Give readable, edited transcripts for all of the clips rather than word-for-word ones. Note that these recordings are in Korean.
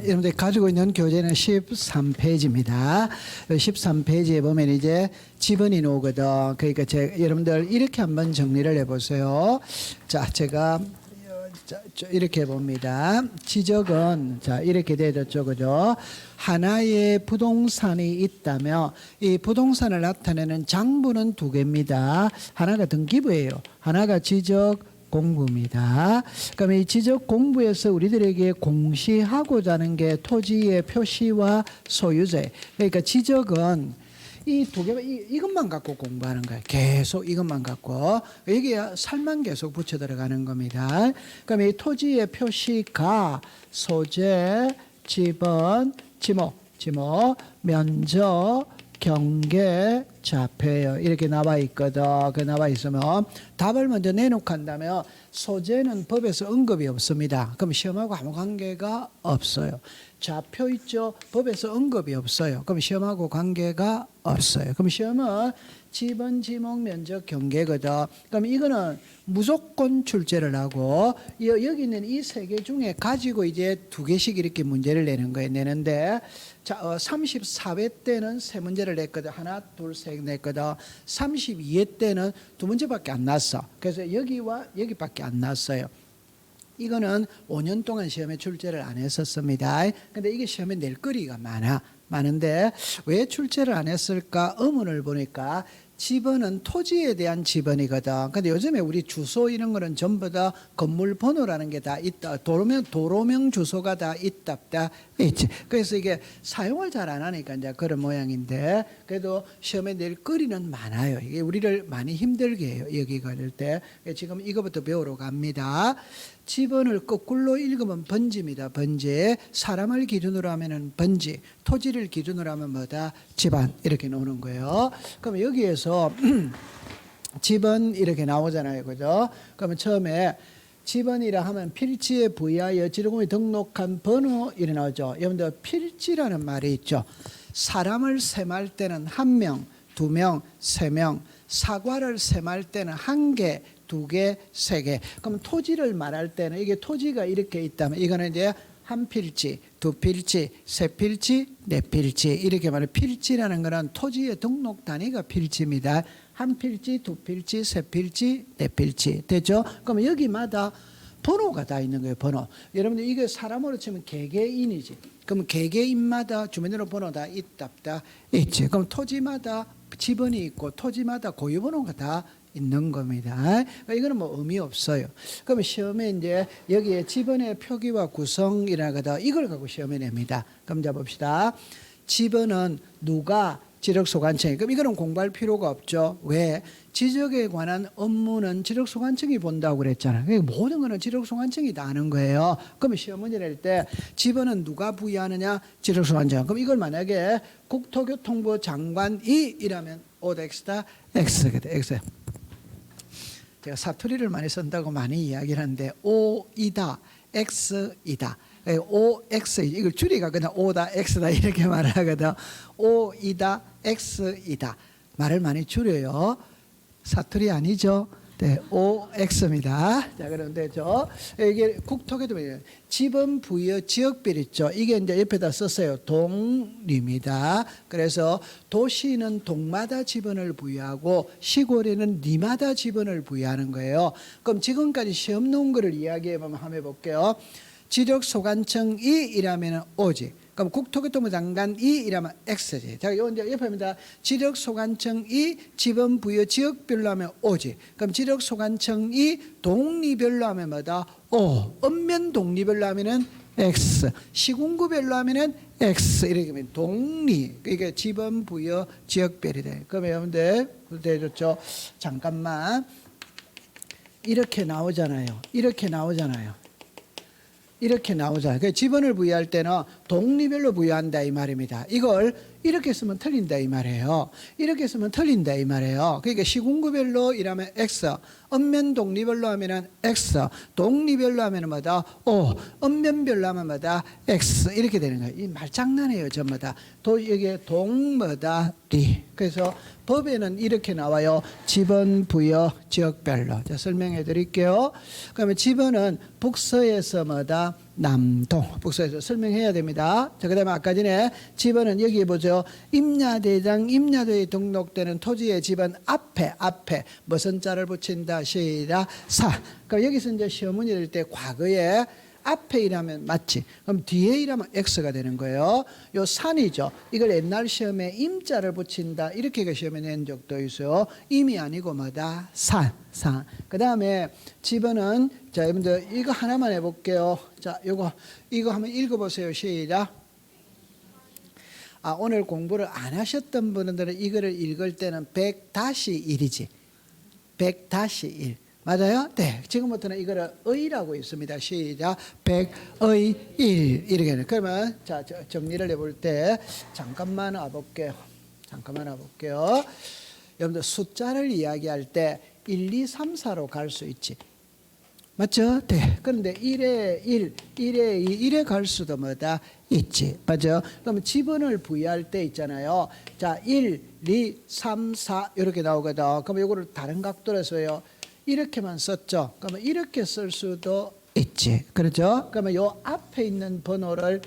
여러분들이 가지고 있는 교재는 13페이지입니다. 13페이지에 보면 이제 지번이 나오거든. 그러니까 여러분들 이렇게 한번 정리를 해보세요. 자, 제가 이렇게 해봅니다. 지적은 자 이렇게 되었죠, 그죠? 하나의 부동산이 있다면 이 부동산을 나타내는 장부는 두 개입니다. 하나가 등기부예요. 하나가 지적 공부입니다. 그럼 이 지적 공부에서 우리들에게 공시하고자 하는 게 토지의 표시와 소유재. 그러니까 지적은 이 두 개, 이것만 갖고 공부하는 거예요. 계속 이것만 갖고. 여기에 살만 계속 붙여 들어가는 겁니다. 그럼 이 토지의 표시가 소재, 지번, 지목, 면적, 경계, 자폐예요. 이렇게 나와 있거든. 그 나와 있으면 답을 먼저 내놓고 한다면 소재는 법에서 언급이 없습니다. 그럼 시험하고 아무 관계가 없어요. 좌표 있죠? 법에서 언급이 없어요. 그럼 시험하고 관계가 없어요. 그럼 시험은 지번, 지목, 면적, 경계거든. 그럼 이거는 무조건 출제를 하고 여기 있는 이 세 개 중에 가지고 이제 두 개씩 이렇게 문제를 내는 거예요. 내는데 자, 34회 때는 세 문제를 냈거든. 하나, 둘, 셋 냈거든. 32회 때는 두 문제밖에 안 났어. 그래서 여기와 여기밖에 안 났어요. 이거는 5년 동안 시험에 출제를 안 했었습니다. 근데 이게 시험에 낼 거리가 많은데 왜 출제를 안 했을까? 의문을 보니까 지번은 토지에 대한 지번이거든. 근데 요즘에 우리 주소 이런 거는 전부 다 건물 번호라는 게 다 있다. 도로명 주소가 다 있다. 있지. 그래서 이게 사용을 잘 안 하니까 이제 그런 모양인데 그래도 시험에 낼 거리는 많아요. 이게 우리를 많이 힘들게 해요. 여기 걸릴 때. 지금 이거부터 배우러 갑니다. 지번을 거꾸로 읽으면 번지입니다. 번지. 사람을 기준으로 하면은 번지. 토지를 기준으로 하면 뭐다? 집안. 이렇게 나오는 거예요. 그럼 여기에서 지번 이렇게 나오잖아요. 그죠? 그러면 처음에 지번이라 하면 필지에 부여하여 지르공이 등록한 번호 이래 나오죠. 여러분들 필지라는 말이 있죠. 사람을 셈할 때는 1명, 2명, 3명, 사과를 셈할 때는 1개, 2개, 3개. 그럼 토지를 말할 때는 이게 토지가 이렇게 있다면 이거는 이제 한 필지, 두 필지, 세 필지, 네 필지 이렇게 말해. 필지라는 거는 토지의 등록 단위가 필지입니다. 한 필지, 두 필지, 세 필지, 네 필지 되죠? 그럼 여기마다 번호가 다 있는 거예요. 번호. 여러분들 이게 사람으로 치면 개개인이지. 그럼 개개인마다 주민등록번호 다 있다 있지. 그럼 토지마다 지번이 있고 토지마다 고유번호가 다 있는 겁니다. 그러니까 이거는 뭐 의미 없어요. 그러면 시험에 이제 여기에 지번의 표기와 구성이라거든. 이걸 갖고 시험에 냅니다. 그럼 자 봅시다. 지번은 누가 지적소관청이. 그럼 이거는 공부할 필요가 없죠. 왜? 지적에 관한 업무는 지적소관청이 본다고 그랬잖아요. 그러니까 모든 거는 지적소관청이 다 하는 거예요. 그러면 시험 문제 낼 때 지번은 누가 부여하느냐? 지적소관청. 그럼 이걸 만약에 국토교통부 장관이 이라면 O다 X다 X거든. X. 제가 사투리를 많이 쓴다고 많이 이야기를 하는데 O이다 X이다. OX 이걸 줄이가 그냥 O다 X다 이렇게 말하거든. O이다 X이다 말을 많이 줄여요. 사투리 아니죠? 네, OX입니다. 자, 그런데 이게 국토교통부 지번 부여 지역별 있죠. 이게 이제 옆에다 썼어요. 동리입니다. 그래서 도시는 동마다 지번을 부여하고 시골에는 리마다 지번을 부여하는 거예요. 그럼 지금까지 시험 나온 거를 이야기해 보면 한번 해볼게요. 지적소관청이 이라면 O지. 그럼 국토교통부 장관이 이라면 X지. 자, 이제 옆에입니다. 지적소관청이 지번 부여 지역별로 하면 O지. 그럼 지적소관청이 동리별로 하면 뭐다? O. 읍면 동리별로 하면은 X. 시군구별로 하면은 X. 이렇게 하면 동리. 그러니까 지번 부여 지역별이 돼. 그러면 여러분들 대줬죠. 잠깐만. 이렇게 나오잖아요. 이렇게 나오잖아요. 이렇게 나오잖아요. 그러니까 지번을 부여할 때는 동리별로 부여한다 이 말입니다. 이걸 이렇게 쓰면 틀린다 이 말이에요. 이렇게 쓰면 틀린다 이 말이에요. 그러니까 시군구별로 이라면 X, 읍면 동리별로 하면은 X, 동리별로 하면은 뭐다? O, 읍면별로 하면 뭐다? X 이렇게 되는 거예요. 이 말장난이에요 전부 다. 이게 동 뭐다? 리. 그래서 법에는 이렇게 나와요. 지번 부여 지역별로. 자, 설명해 드릴게요. 그러면 지번은 북서에서 뭐다? 남동. 북서에서 설명해야 됩니다. 자, 그 다음에 아까 전에 집은 여기 보죠. 임야대장, 임야도에 등록되는 토지의 집은 앞에 무슨 자를 붙인다? 시작. 사. 그럼 여기서 이제 시험 문제 낼 때 과거에 앞에 일하면 맞지. 그럼 뒤에 일하면 X가 되는 거예요. 요 산이죠. 이걸 옛날 시험에 임자를 붙인다. 이렇게 시험에 낸 적도 있어요. 임이 아니고 뭐다? 산. 그 다음에 집어는 자, 여러분들 이거 하나만 해볼게요. 자, 이거 한번 읽어보세요. 시작. 오늘 공부를 안 하셨던 분들은 이거를 읽을 때는 100-1이지. 100-1. 맞아요? 네. 지금부터는 이거를 의라고 있습니다. 시작. 100의 1. 이렇게. 그러면 자, 정리를 해볼 때 잠깐만 와볼게요. 여러분들 숫자를 이야기할 때 1, 2, 3, 4로 갈 수 있지. 맞죠? 네. 그런데 1에 1, 1에 2, 1에 갈 수도 뭐다? 있지. 맞죠? 그러면 지번을 부여할 때 있잖아요. 자, 1, 2, 3, 4 이렇게 나오거든. 그럼 이거를 다른 각도로 해서요. 이렇게만 썼죠. 그러면 이렇게 쓸 수도 있지. 그렇죠? 그러면 요 앞에 있는 번호를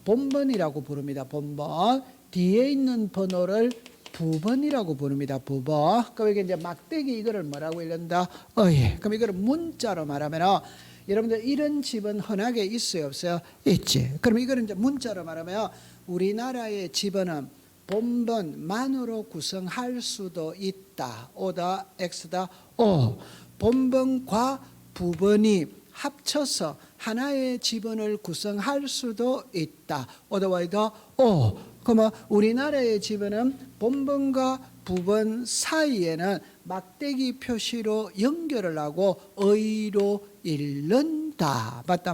본번이라고 부릅니다. 본번. 뒤에 있는 번호를 부번이라고 부릅니다. 부번. 그럼 이게 이제 막대기 이거를 뭐라고 읽는다? 그럼 이거를 문자로 말하면 여러분들 이런 집은 흔하게 있어요, 없어요? 있지. 그럼 이거를 이제 문자로 말하면 우리나라의 집은 본번만으로 구성할 수도 있다. 오다, X다, O. 본번과 부번이 합쳐서 하나의 지번을 구성할 수도 있다. 오다, Y다, O. 그러면 우리나라의 지번은 본번과 부번 사이에는 막대기 표시로 연결을 하고 의로 읽는다. 맞다?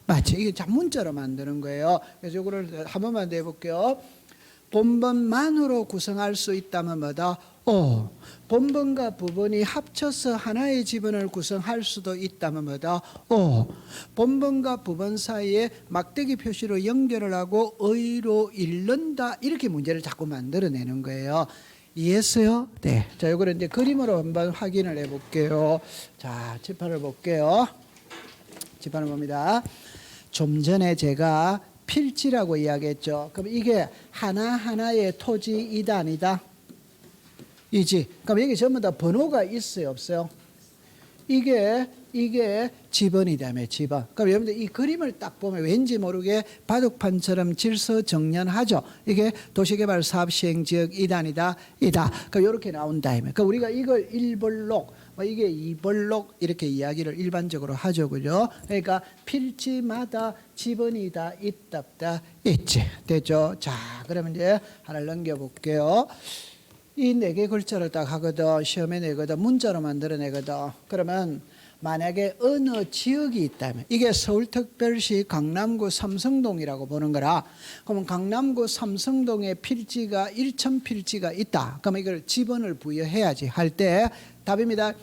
맞지? 이게 자 문자로 만드는 거예요. 그래서 이거를 한 번만 더 해볼게요. 본번만으로 구성할 수 있다면 뭐다? O. 본번과 부번이 합쳐서 하나의 지번을 구성할 수도 있다면 뭐다? O. 본번과 부번 사이에 막대기 표시로 연결을 하고 의로 읽는다. 이렇게 문제를 자꾸 만들어내는 거예요. 이해했어요? 네. 자, 이거를 이제 그림으로 한번 확인을 해볼게요. 자, 칠판을 볼게요. 칠판을 봅니다. 좀 전에 제가 필지라고 이야기했죠. 그럼 이게 하나하나의 토지 2단이다. 이지. 그럼 여기 전부 다 번호가 있어요, 없어요? 이게 지번이다며, 지번. 그럼 여러분들 이 그림을 딱 보면 왠지 모르게 바둑판처럼 질서정연하죠. 이게 도시개발사업시행지역 2단이다, 그럼 이렇게 나온다. 그러니까 우리가 이걸 1번록, 이게 2번록 이렇게 이야기를 일반적으로 하죠, 그죠? 그러니까 필지마다 지번이 다 있다, 있지. 됐죠? 자, 그러면 이제 하나를 넘겨볼게요. 이 4개 글자를 딱 하거든. 시험에 내거든. 문자로 만들어내거든. 그러면 만약에 어느 지역이 있다면 이게 서울특별시 강남구 삼성동이라고 보는 거라. 그러면 강남구 삼성동에 필지가 1000필지가 있다. 그러면 이걸 지번을 부여해야지 할 때 답입니다.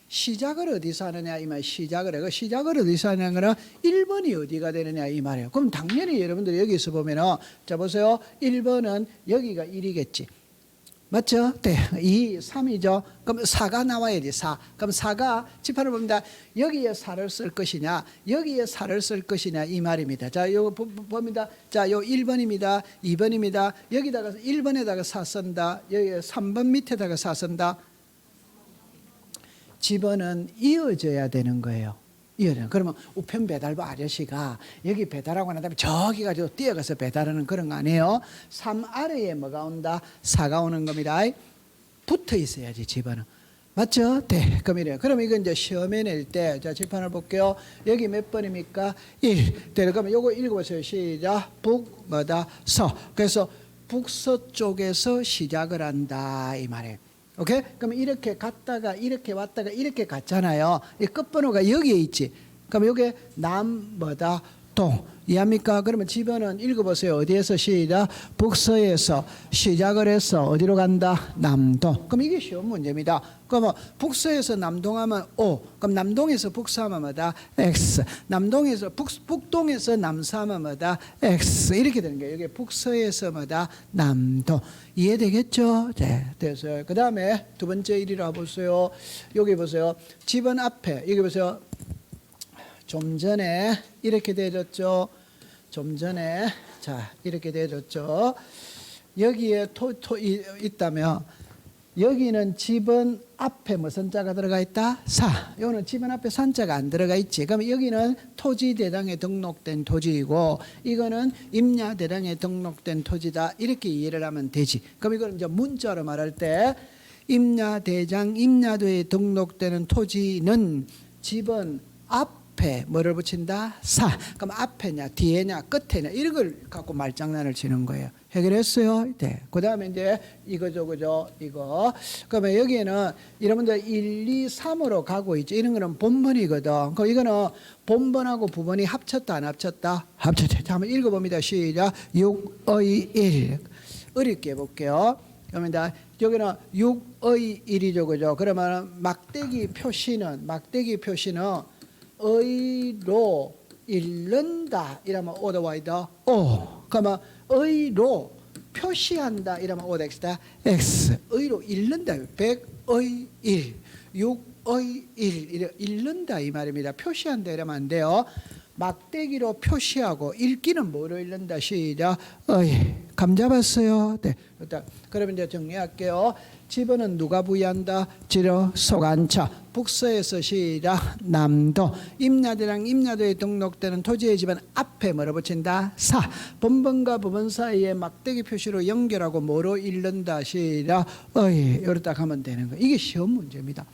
시작을 어디서 하느냐 이 말. 시작을 해. 시작을 어디서 하냐는 거는 1번이 어디가 되느냐 이 말이에요. 그럼 당연히 여러분들 여기서 보면은 자 보세요. 1번은 여기가 1이겠지. 맞죠? 네. 2, 3이죠. 그럼 4가 나와야지, 4. 그럼 4가 지판을 봅니다. 여기에 4를 쓸 것이냐, 여기에 4를 쓸 것이냐, 이 말입니다. 자, 요거 봅니다. 자, 요 1번입니다. 2번입니다. 여기다가 1번에다가 4 쓴다. 여기 3번 밑에다가 4 쓴다. 지번은 이어져야 되는 거예요. 그러면 우편 배달부 아저씨가 여기 배달하고 난 다음에 저기 가지고 뛰어가서 배달하는 그런 거 아니에요. 3 아래에 뭐가 온다? 4가 오는 겁니다. 붙어 있어야지 지번은. 맞죠? 네. 그럼 이래요. 그럼 이거 이제 시험에 낼 때, 자, 칠판을 볼게요. 여기 몇 번입니까? 1. 네. 그러면 요거 읽어보세요. 시작. 북, 뭐다? 서. 그래서 북서쪽에서 시작을 한다. 이 말이에요. 오케이? 그럼 이렇게 갔다가 이렇게 왔다가 이렇게 갔잖아요. 이 끝번호가 여기에 있지. 그럼 이게 남 뭐다? 동. 이해합니까? 그러면 지번은 읽어보세요. 어디에서 시작? 북서에서 시작을 해서 어디로 간다? 남동. 그럼 이게 쉬운 문제입니다. 그러면 북서에서 남동하면 O. 그럼 남동에서 북서하면 뭐다? X. 남동에서 북동에서 남서하면 뭐다? X. 이렇게 되는 거예요. 이게 북서에서 뭐다? 남동. 이해되겠죠? 네, 됐어요. 그 다음에 두 번째 일이라 보세요. 여기 보세요. 지번 앞에 여기 보세요. 좀 전에 이렇게 되어졌죠. 좀 전에 자 이렇게 되어졌죠. 여기에 있다면 여기는 집은 앞에 무슨 자가 들어가 있다? 사. 여기는 집은 앞에 산자가 안 들어가 있지. 그러면 여기는 토지대장에 등록된 토지이고 이거는 임야대장에 등록된 토지다. 이렇게 이해를 하면 되지. 그럼 이걸 이제 문자로 말할 때 임야대장, 임야도에 등록되는 토지는 집은 앞에 뭐를 붙인다? 사. 그럼 앞에냐, 뒤에냐, 끝에냐 이런 걸 갖고 말장난을 치는 거예요. 해결했어요. 네. 그 다음에 이제 이거죠, 그죠? 이거. 그러면 여기에는 여러분들 1, 2, 3으로 가고 있죠. 이런 거는 본번이거든. 그럼 이거는 본번하고 부번이 합쳤다, 안 합쳤다? 합쳤다. 한번 읽어봅니다. 시작. 6의 1. 어렵게 해볼게요. 그러면 여기는 6의 1이죠, 그죠? 그러면 막대기 표시는 의로 읽는다 이러면 오더 와이더 오. 그러면 의로 표시한다 이러면 오더 엑스다 엑스. 의로 읽는다 100의 1 6의 1 읽는다 이 말입니다. 표시한다 이러면 안 돼요. 막대기로 표시하고 읽기는 뭐로 읽는다? 시작. 감 잡았어요. 네. 일단 그러면 이제 정리할게요. 집어는 누가 부여한다? 지로 소관차. 북서에서 시작. 남도. 임야대랑 임야도에 등록되는 토지의 집은 앞에 뭐로 붙인다? 사. 본번과 부번 사이에 막대기 표시로 연결하고 뭐로 읽는다? 시작. 이렇다 하면 되는 거예요. 이게 시험 문제입니다.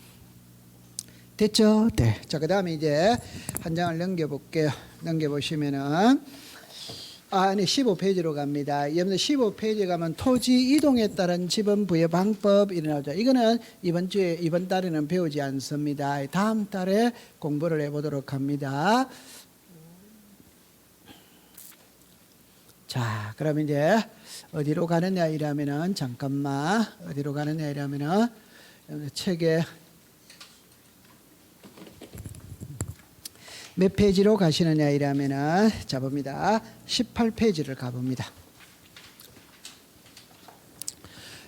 됐죠? 네. 자, 그 다음에 이제 한 장을 넘겨볼게요. 넘겨보시면은, 네, 15페이지로 갑니다. 여러분들 15페이지 가면 토지 이동에 따른 지분 부여 방법 일어나죠. 이거는 이번 달에는 배우지 않습니다. 다음 달에 공부를 해보도록 합니다. 자, 그럼 이제 어디로 가느냐 이러면은, 잠깐만, 어디로 가느냐 이러면은, 책에 몇 페이지로 가시느냐 이러면은 자 봅니다. 18페이지를 가봅니다.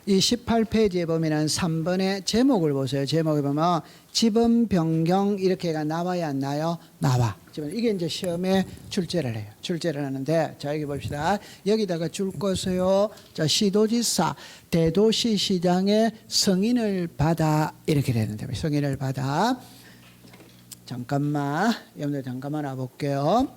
이 18페이지에 보면은 3번의 제목을 보세요. 제목에 보면 지분 변경 이렇게가 나와야 안 나요? 나와. 이게 이제 시험에 출제를 해요. 출제를 하는데 자 여기 봅시다. 여기다가 줄 것이요. 자 시도지사 대도시시장의 승인을 받아 이렇게 되는데 승인을 받아. 잠깐만, 여러분들 잠깐만 와볼게요.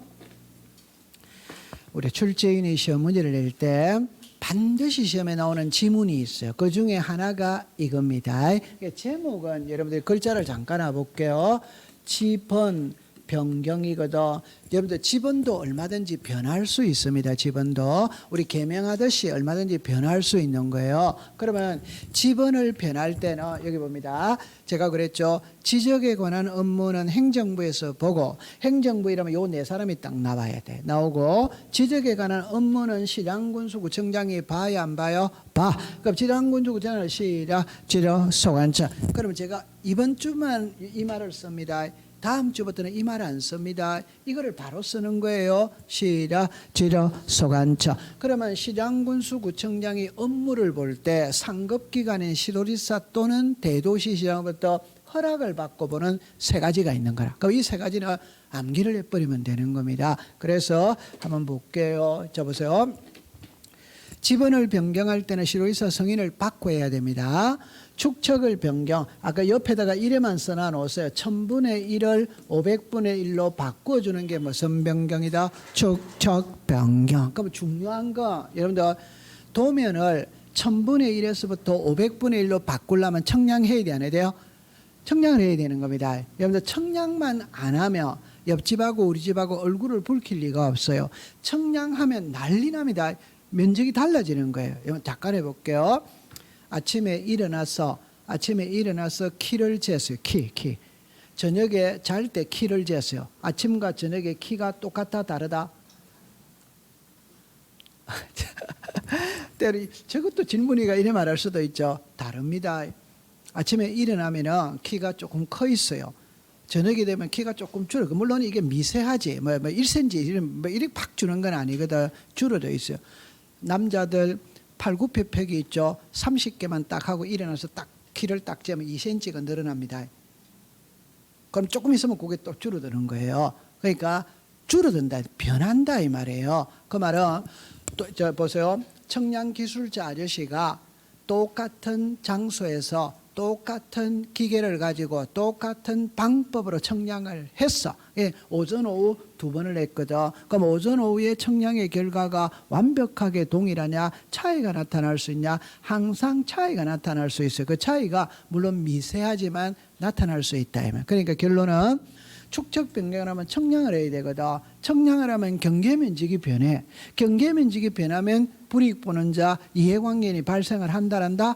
우리 출제인이 시험 문제를 낼 때 반드시 시험에 나오는 지문이 있어요. 그 중에 하나가 이겁니다. 제목은 여러분들 글자를 잠깐 와볼게요. 지번 변경이거든. 여러분들 지번도 얼마든지 변할 수 있습니다. 지번도 우리 개명하듯이 얼마든지 변할 수 있는 거예요. 그러면 지번을 변할 때는 여기 봅니다. 제가 그랬죠. 지적에 관한 업무는 행정부에서 보고 행정부 이러면 요 네 사람이 딱 나와야 돼. 나오고 지적에 관한 업무는 시장군수구청장이 봐야 안 봐요? 봐. 그럼 시장군수구청장을 시작 지적 소관차. 그러면 제가 이번 주만 이 말을 씁니다. 다음 주부터는 이 말 안 씁니다. 이거를 바로 쓰는 거예요. 시작, 지적, 소관차. 그러면 시장군수구청장이 업무를 볼 때 상급기관인 시도지사 또는 대도시시장부터 허락을 받고 보는 세 가지가 있는 거라. 그럼 이 세 가지는 암기를 해버리면 되는 겁니다. 그래서 한번 볼게요. 자 보세요. 지번을 변경할 때는 시도지사 승인을 받고 해야 됩니다. 축척을 변경, 아까 옆에다가 1에만 써놔 놓으세요. 1000분의 1을 500분의 1로 바꿔주는 게 무슨 변경이다? 축척 변경. 그럼 중요한 거 여러분들 도면을 1000분의 1에서부터 500분의 1로 바꾸려면 청량해야 돼, 안 해야 돼요? 청량을 해야 되는 겁니다. 여러분들 청량만 안 하면 옆집하고 우리 집하고 얼굴을 붉힐 리가 없어요. 청량하면 난리 납니다. 면적이 달라지는 거예요. 여러분 잠깐 해볼게요. 아침에 일어나서 키를 쟀어요. 키. 저녁에 잘 때 키를 쟀어요. 아침과 저녁에 키가 똑같아 다르다? 저것도 질문이가 이래 말할 수도 있죠. 다릅니다. 아침에 일어나면은 키가 조금 커 있어요. 저녁이 되면 키가 조금 줄어. 물론 이게 미세하지. 뭐 1cm 이렇게 팍 주는 건 아니거든. 줄어져 있어요. 남자들 팔굽혀펴기 있죠. 30개만 딱 하고 일어나서 딱 키를 딱 재면 2cm가 늘어납니다. 그럼 조금 있으면 그게 또 줄어드는 거예요. 그러니까 줄어든다, 변한다 이 말이에요. 그 말은 또 저 보세요. 청량기술자 아저씨가 똑같은 장소에서 똑같은 기계를 가지고 똑같은 방법으로 청량을 했어. 예, 오전 오후 두 번을 했거든. 그럼 오전 오후의 청량의 결과가 완벽하게 동일하냐, 차이가 나타날 수 있냐? 항상 차이가 나타날 수 있어요. 그 차이가 물론 미세하지만 나타날 수 있다. 그러니까 결론은 축적 변경을 하면 청량을 해야 되거든. 청량을 하면 경계면적이 변해. 경계면적이 변하면 불이익 보는 자 이해관계인이 발생을 한다.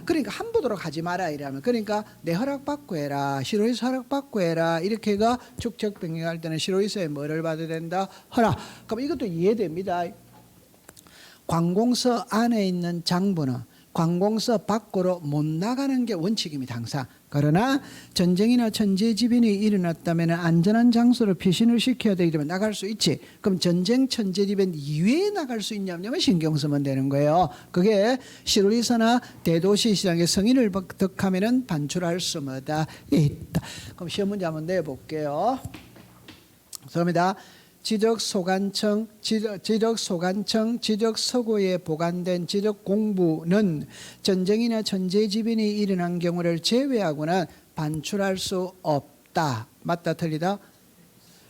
그러니까 함부도록 하지 마라 이러면. 그러니까 내 허락받고 해라. 실효이사 허락받고 해라. 이렇게가 축적 변경할 때는 실효이사에 뭐를 받아야 된다? 허락. 그럼 이것도 이해됩니다. 관공서 안에 있는 장부는 관공서 밖으로 못 나가는 게 원칙입니다. 항상. 그러나 전쟁이나 천재지변이 일어났다면 안전한 장소를 피신을 시켜야 되기 때문에 나갈 수 있지. 그럼 전쟁, 천재지변 이외에 나갈 수 있냐면 신경 쓰면 되는 거예요. 그게 실효이사나 대도시 시장의 승인을 득하면 반출할 수마다 있다. 그럼 시험 문제 한번 내볼게요. 그럽니다. 지적소관청, 지적서고에 보관된 지적공부는 전쟁이나 천재지변이 일어난 경우를 제외하고는 반출할 수 없다. 맞다 틀리다?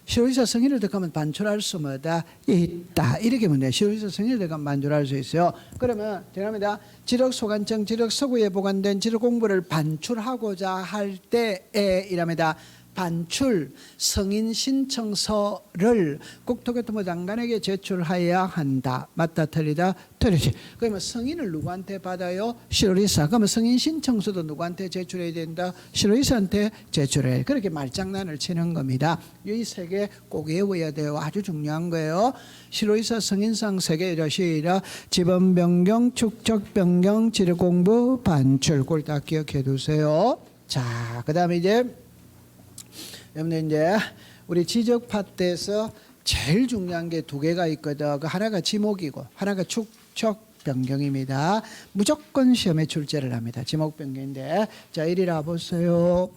실효이사 승인을 득하면 반출할 수마다 있다. 이렇게 문제. 실효이사 승인을 득하면 반출할 수 있어요. 그러면 죄송합니다. 지적소관청, 지적서고에 보관된 지적공부를 반출하고자 할 때에 이랍니다. 반출 승인 신청서를 국토교통부 장관에게 제출해야 한다. 맞다 틀리다? 틀리지. 그러면 승인을 누구한테 받아요? 실효이사. 그러면 승인 신청서도 누구한테 제출해야 된다? 실효이사한테 제출해야 돼. 그렇게 말장난을 치는 겁니다. 이 세 개 꼭 외워야 돼요. 아주 중요한 거예요. 실효이사 승인상 세 개 이러시라. 지번 변경, 축적 변경, 지적공부, 반출. 그걸 다 기억해 두세요. 자, 그다음에 이제 여러분들 이제 우리 지적 파트에서 제일 중요한 게 두 개가 있거든. 그 하나가 지목이고 하나가 축적 변경입니다. 무조건 시험에 출제를 합니다. 지목 변경인데 자 이리라 보세요.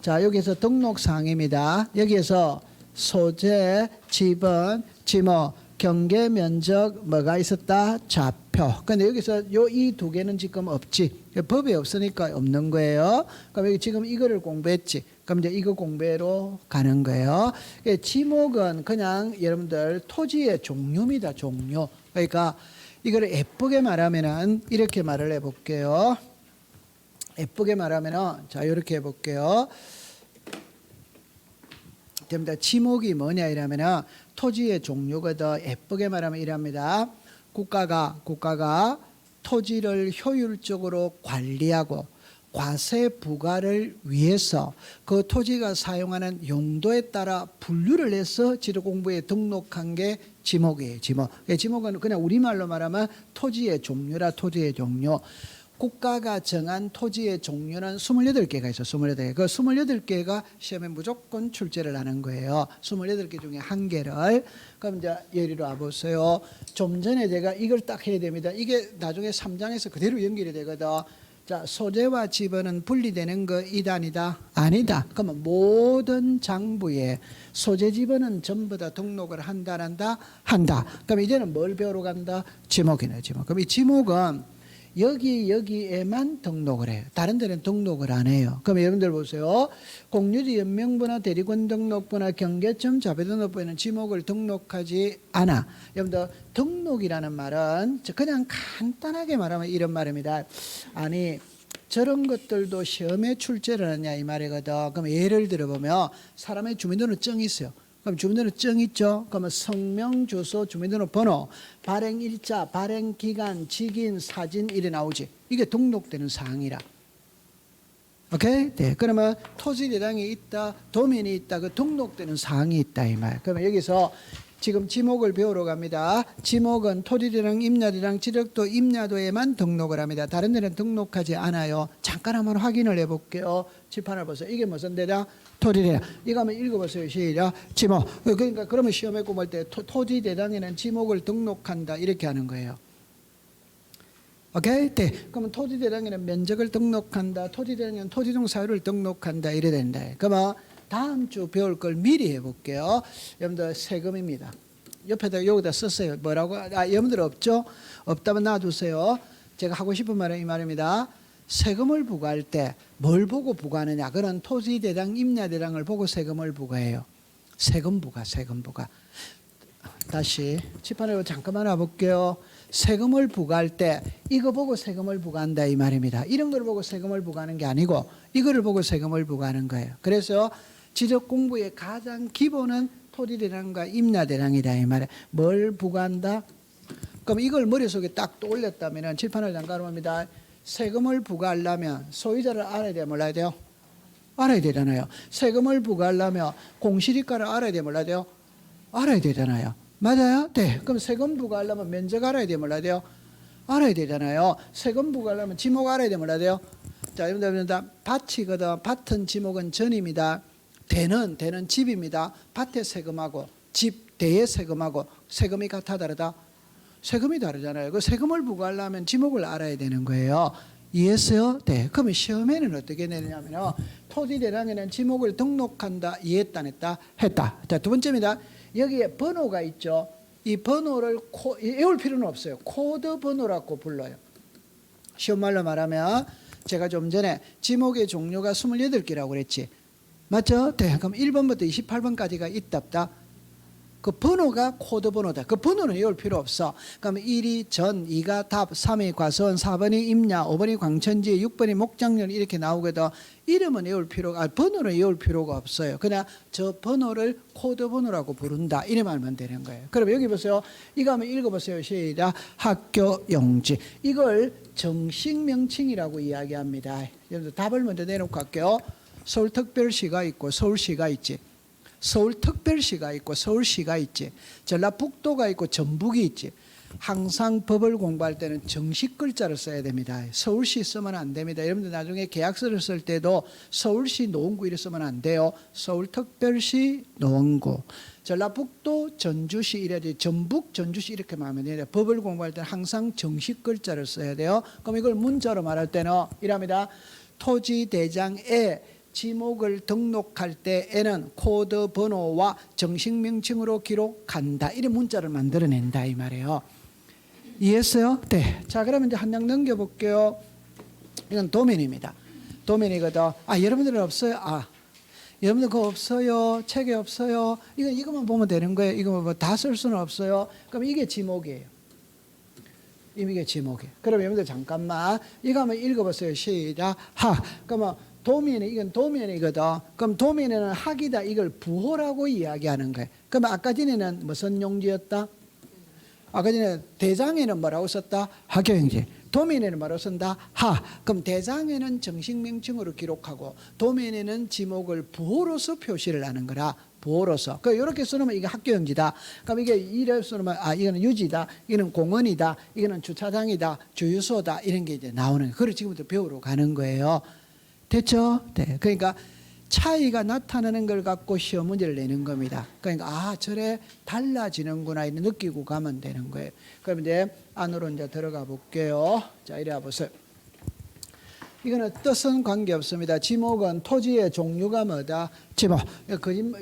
자 여기서 등록사항입니다. 여기에서 소재, 지번, 지목, 경계 면적 뭐가 있었다? 좌표. 근데 여기서 이 두 개는 지금 없지. 법이 없으니까 없는 거예요. 그럼 여기 지금 이거를 공부했지. 그럼 이제 이거 공부로 가는 거예요. 지목은 그냥 여러분들 토지의 종류입니다. 종류. 그러니까 이거를 예쁘게 말하면은 이렇게 말을 해볼게요. 예쁘게 말하면은 자 이렇게 해볼게요. 됩니다. 지목이 뭐냐 이러면은 토지의 종류가 더 예쁘게 말하면 이랍니다. 국가가 토지를 효율적으로 관리하고 과세 부과를 위해서 그 토지가 사용하는 용도에 따라 분류를 해서 지도공부에 등록한 게 지목이에요. 지목은 그냥 우리말로 말하면 토지의 종류라 토지의 종류. 국가가 정한 토지의 종류는 28개가 있어요. 28개. 그 28개가 시험에 무조건 출제를 하는 거예요. 28개 중에 한 개를. 그럼 이제 예리로 와보세요. 좀 전에 제가 이걸 딱 해야 됩니다. 이게 나중에 3장에서 그대로 연결이 되거든. 자, 소재와 지번은 분리되는 거 이단이다? 아니다. 그러면 모든 장부에 소재 지번은 전부 다 등록을 한다, 한다. 그럼 이제는 뭘 배우러 간다? 지목이네, 지목. 그럼 이 지목은 여기에만 등록을 해요. 다른 데는 등록을 안 해요. 그럼 여러분들 보세요. 공유지 연명부나 대리권 등록부나 경계점 자배등록부에는 지목을 등록하지 않아. 여러분들 등록이라는 말은 그냥 간단하게 말하면 이런 말입니다. 아니 저런 것들도 시험에 출제를 하느냐 이 말이거든. 그럼 예를 들어보면 사람의 주민등록증이 있어요. 그럼 주민등록증 있죠? 그러면 성명, 주소, 주민등록번호, 발행일자, 발행기간, 직인, 사진 이래 나오지. 이게 등록되는 사항이라. 오케이? 네. 그러면 토지대장이 있다, 도면이 있다, 그 등록되는 사항이 있다 이 말. 그러면 여기서 지금 지목을 배우러 갑니다. 지목은 토지대장, 임야대장, 지적도, 임야도에만 등록을 합니다. 다른 데는 등록하지 않아요. 잠깐 한번 확인을 해볼게요. 칠판을 보세요. 이게 무슨 대장? 토지대장. 이거 한번 읽어보세요. 시작. 지목. 그러니까 그러면 시험에 꼽을 때 토지대장에는 지목을 등록한다 이렇게 하는 거예요. 오케이? 네. 그러면 토지대장에는 면적을 등록한다. 토지대장에는 토지동 사유를 등록한다. 이래 된다. 그러면 다음 주 배울 걸 미리 해볼게요. 여러분들 세금입니다. 옆에다 여기다 썼어요. 뭐라고? 여러분들 없죠? 없다면 놔두세요. 제가 하고 싶은 말은 이 말입니다. 세금을 부과할 때 뭘 보고 부과하느냐? 그런 토지대장, 임야대장을 보고 세금을 부과해요. 세금 부과. 다시 칠판으로 잠깐만 와볼게요. 세금을 부과할 때 이거 보고 세금을 부과한다 이 말입니다. 이런 걸 보고 세금을 부과하는 게 아니고 이거를 보고 세금을 부과하는 거예요. 그래서 지적 공부의 가장 기본은 토지대장과 임야대장이다 이 말이에요. 뭘 부과한다? 그럼 이걸 머릿속에 딱 떠올렸다면 칠판을 잠깐 봅니다. 세금을 부과하려면 소유자를 알아야 돼요? 몰라야 돼요? 알아야 되잖아요. 세금을 부과하려면 공시지가를 알아야 돼요? 몰라야 돼요? 알아야 되잖아요. 맞아요? 네. 그럼 세금 부과하려면 면적 알아야 돼요? 몰라야 돼요? 알아야 되잖아요. 세금 부과하려면 지목 알아야 돼요? 몰라야 돼요? 자, 여러분들 밭이거든. 밭은 지목은 전입니다. 대는 집입니다. 밭의 세금하고 집 대의 세금하고 세금이 같아 다르다? 세금이 다르잖아요. 그 세금을 부과하려면 지목을 알아야 되는 거예요. 이해했어요? 네. 그러면 시험에는 어떻게 내느냐면 토지대장에는 지목을 등록한다. 이해했다? 안 했다? 했다. 자, 두 번째입니다. 여기에 번호가 있죠. 이 번호를 외울 필요는 없어요. 코드 번호라고 불러요. 쉬운 말로 말하면 제가 좀 전에 지목의 종류가 28개라고 그랬지. 맞죠? 네. 그럼 1번부터 28번까지가 있답다. 그 번호가 코드 번호다. 그 번호는 외울 필요 없어. 그럼 1이 전, 2가 답, 3이 과수원, 4번이 임야, 5번이 광천지, 6번이 목장년 이렇게 나오거든. 이름은 외울 필요가, 번호는 외울 필요가 없어요. 그냥 저 번호를 코드 번호라고 부른다. 이래 말만 되는 거예요. 그럼 여기 보세요. 이거 한번 읽어보세요. 시작. 학교 용지. 이걸 정식 명칭이라고 이야기합니다. 여러분들 답을 먼저 내놓고 갈게요. 서울특별시가 있고 서울시가 있지. 서울특별시가 있고 서울시가 있지. 전라북도가 있고 전북이 있지. 항상 법을 공부할 때는 정식 글자를 써야 됩니다. 서울시 쓰면 안 됩니다. 여러분들 나중에 계약서를 쓸 때도 서울시 노원구 이렇게 쓰면 안 돼요. 서울특별시 노원구. 전라북도 전주시 이래야지. 전북 전주시 이렇게 말하면 돼요. 법을 공부할 때는 항상 정식 글자를 써야 돼요. 그럼 이걸 문자로 말할 때는 이랍니다. 토지대장에 지목을 등록할 때에는 코드 번호와 정식 명칭으로 기록한다. 이런 문자를 만들어낸다 이 말이에요. 이해했어요? 네. 자, 그러면 이제 한 장 넘겨볼게요. 이건 도면입니다. 도면이거든. 여러분들은 없어요? 여러분들 그거 없어요? 책에 없어요? 이것만 보면 되는 거예요. 이거 뭐 다 쓸 수는 없어요. 그럼 이게 지목이에요. 이게 지목이에요. 그럼 여러분들 잠깐만 이거 한번 읽어보세요. 시작. 그러면 이건 도면이거든. 그럼 도면에는 학이다. 이걸 부호라고 이야기하는 거예요. 그럼 아까 전에는 무슨 용지였다? 아까 전에 대장에는 뭐라고 썼다? 학교용지. 도면에는 뭐라고 쓴다? 그럼 대장에는 정식 명칭으로 기록하고 도면에는 지목을 부호로서 표시를 하는 거라. 부호로서. 이렇게 써놓으면 이게 학교용지다. 그럼 이게 이래 써놓으면 이거는 유지다. 이거는 공원이다. 이거는 주차장이다. 주유소다. 이런 게 이제 나오는 거예요. 그걸 지금부터 배우러 가는 거예요. 됐죠? 네. 그러니까 차이가 나타나는 걸 갖고 시험 문제를 내는 겁니다. 그러니까 저래 달라지는구나 이렇게 느끼고 가면 되는 거예요. 그럼 이제 안으로 이제 들어가 볼게요. 자, 이래 보세요. 이거는 뜻은 관계없습니다. 지목은 토지의 종류가 뭐다? 지목.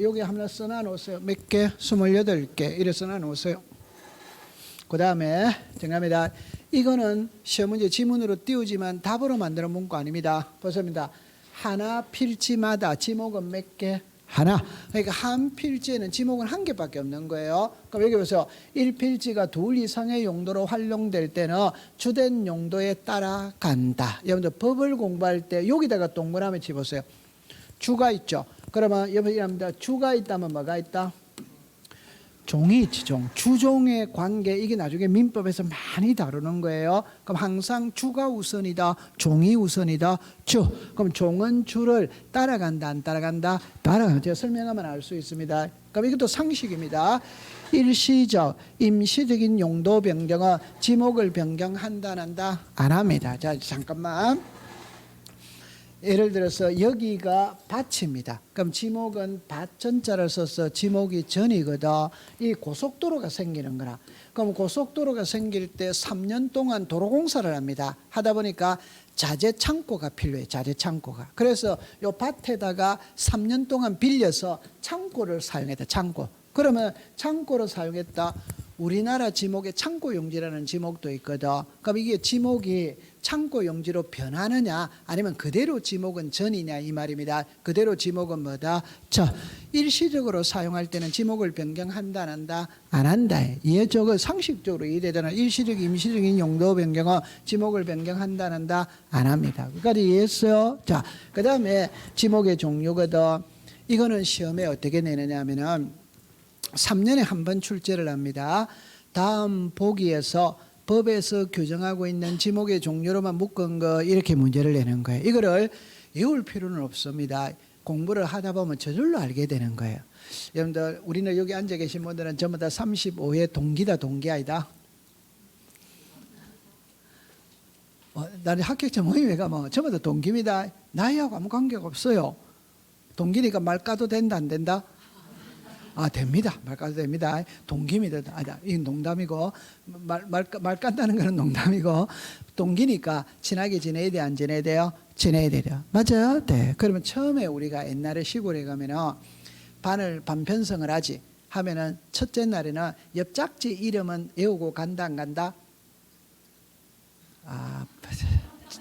여기 한번 써놔 놓으세요. 몇 개? 28개. 이래 써놔 놓으세요. 그 다음에 정답입니다. 이거는 시험 문제 지문으로 띄우지만 답으로 만드는 문구 아닙니다. 보십니다. 하나 필지마다 지목은 몇 개? 하나. 그러니까 한 필지에는 지목은 한 개밖에 없는 거예요. 그럼 여기 보세요. 1필지가 2 이상의 용도로 활용될 때는 주된 용도에 따라간다. 여러분들 법을 공부할 때 여기다가 동그라미 치보세요. 주가 있죠. 그러면 여러분들 주가 있다면 뭐가 있다? 종이 있지, 종. 주종의 관계, 이게 나중에 민법에서 많이 다루는 거예요. 그럼 항상 주가 우선이다, 종이 우선이다, 주. 그럼 종은 주를 따라간다, 안 따라간다? 따라간다. 제가 설명하면 알 수 있습니다. 그럼 이것도 상식입니다. 일시적, 임시적인 용도 변경은 지목을 변경한다, 안 한다? 안 합니다. 자, 잠깐만. 예를 들어서 여기가 밭입니다. 그럼 지목은 밭 전자를 써서 지목이 전이거든. 이 고속도로가 생기는 거라. 그럼 고속도로가 생길 때 3년 동안 도로공사를 합니다. 하다 보니까 자재 창고가 필요해. 자재 창고가. 그래서 요 밭에다가 3년 동안 빌려서 창고를 사용했다. 창고. 그러면 창고를 사용했다. 우리나라 지목에 창고용지라는 지목도 있거든. 그럼 이게 지목이 창고용지로 변하느냐 아니면 그대로 지목은 전이냐 이 말입니다. 그대로 지목은 뭐다? 저 일시적으로 사용할 때는 지목을 변경한다 안 한다? 안 한다. 이해적으로 상식적으로 이해되잖아. 일시적 임시적인 용도 변경은 지목을 변경한다 안 한다? 안 합니다. 여기까지 이해했어요? 자, 그 다음에 지목의 종류거든. 이거는 시험에 어떻게 내느냐 하면은 3년에 한 번 출제를 합니다. 다음 보기에서 법에서 규정하고 있는 지목의 종류로만 묶은 거 이렇게 문제를 내는 거예요. 이거를 외울 필요는 없습니다. 공부를 하다 보면 저절로 알게 되는 거예요. 여러분들 우리는 여기 앉아 계신 분들은 전부 다 35회 동기다 동기 아니다. 나는 합격자 모임에 가면 전부 다 동기입니다. 나이하고 아무 관계가 없어요. 동기니까 말 까도 된다 안 된다? 아, 됩니다. 말 까도 됩니다. 동기입니다. 이건 농담이고 말 깐다는 거는 농담이고 동기니까 친하게 지내야 돼 안 지내야 돼요? 지내야 돼요. 맞아요? 네. 그러면 처음에 우리가 옛날에 시골에 가면은 반 편성을 하지 하면은 첫째 날에는 옆 짝지 이름은 외우고 간다 안 간다? 아,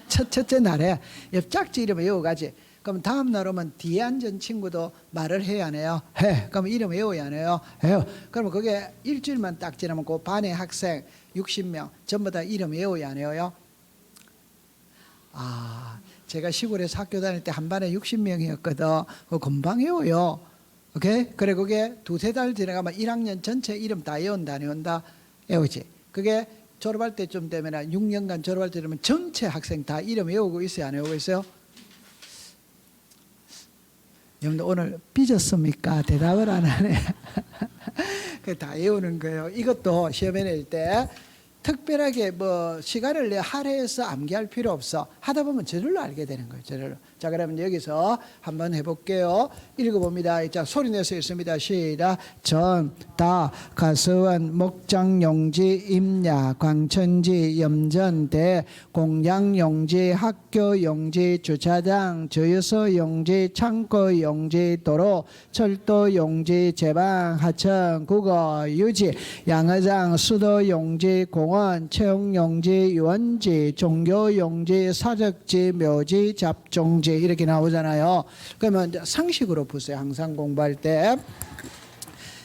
첫째 날에 옆 짝지 이름을 외우고 가지. 그럼 다음 날 오면 뒤에 앉은 친구도 말을 해야 안 해요? 해. 그럼 이름 외워야 안 해요? 해요. 그러면 그게 일주일만 딱 지나면 그 반의 학생 60명 전부 다 이름 외워야 안 해요? 아, 제가 시골에서 학교 다닐 때 한 반에 60명이었거든. 그거 금방 외워요. 오케이? 그래 그게 두세 달 지나가면 1학년 전체 이름 다 외운다 안 외운다? 외우지. 그게 졸업할 때쯤 되면 6년간 졸업할 때 되면 전체 학생 다 이름 외우고 있어요? 안 외우고 있어요? 여러분들 오늘 삐졌습니까? 대답을 안 하네. 다 외우는 거예요. 이것도 시험에 낼 때 특별하게 뭐 시간을 내 할애해서 암기할 필요 없어. 하다 보면 저절로 알게 되는 거예요. 저절로. 자, 그러면 여기서 한번 해볼게요. 읽어봅니다. 자, 소리 내서 읽습니다. 시작. 전, 다, 가서원, 목장용지, 임야, 광천지, 염전대, 공장용지, 학교용지, 주차장, 주유소용지, 창고용지, 도로, 철도용지, 제방, 하청, 국어, 유지, 양어장, 수도용지, 공원, 채용용지, 유원지, 종교용지, 사적지, 묘지, 잡종지 이렇게 나오잖아요. 그러면 상식으로 보세요. 항상 공부할 때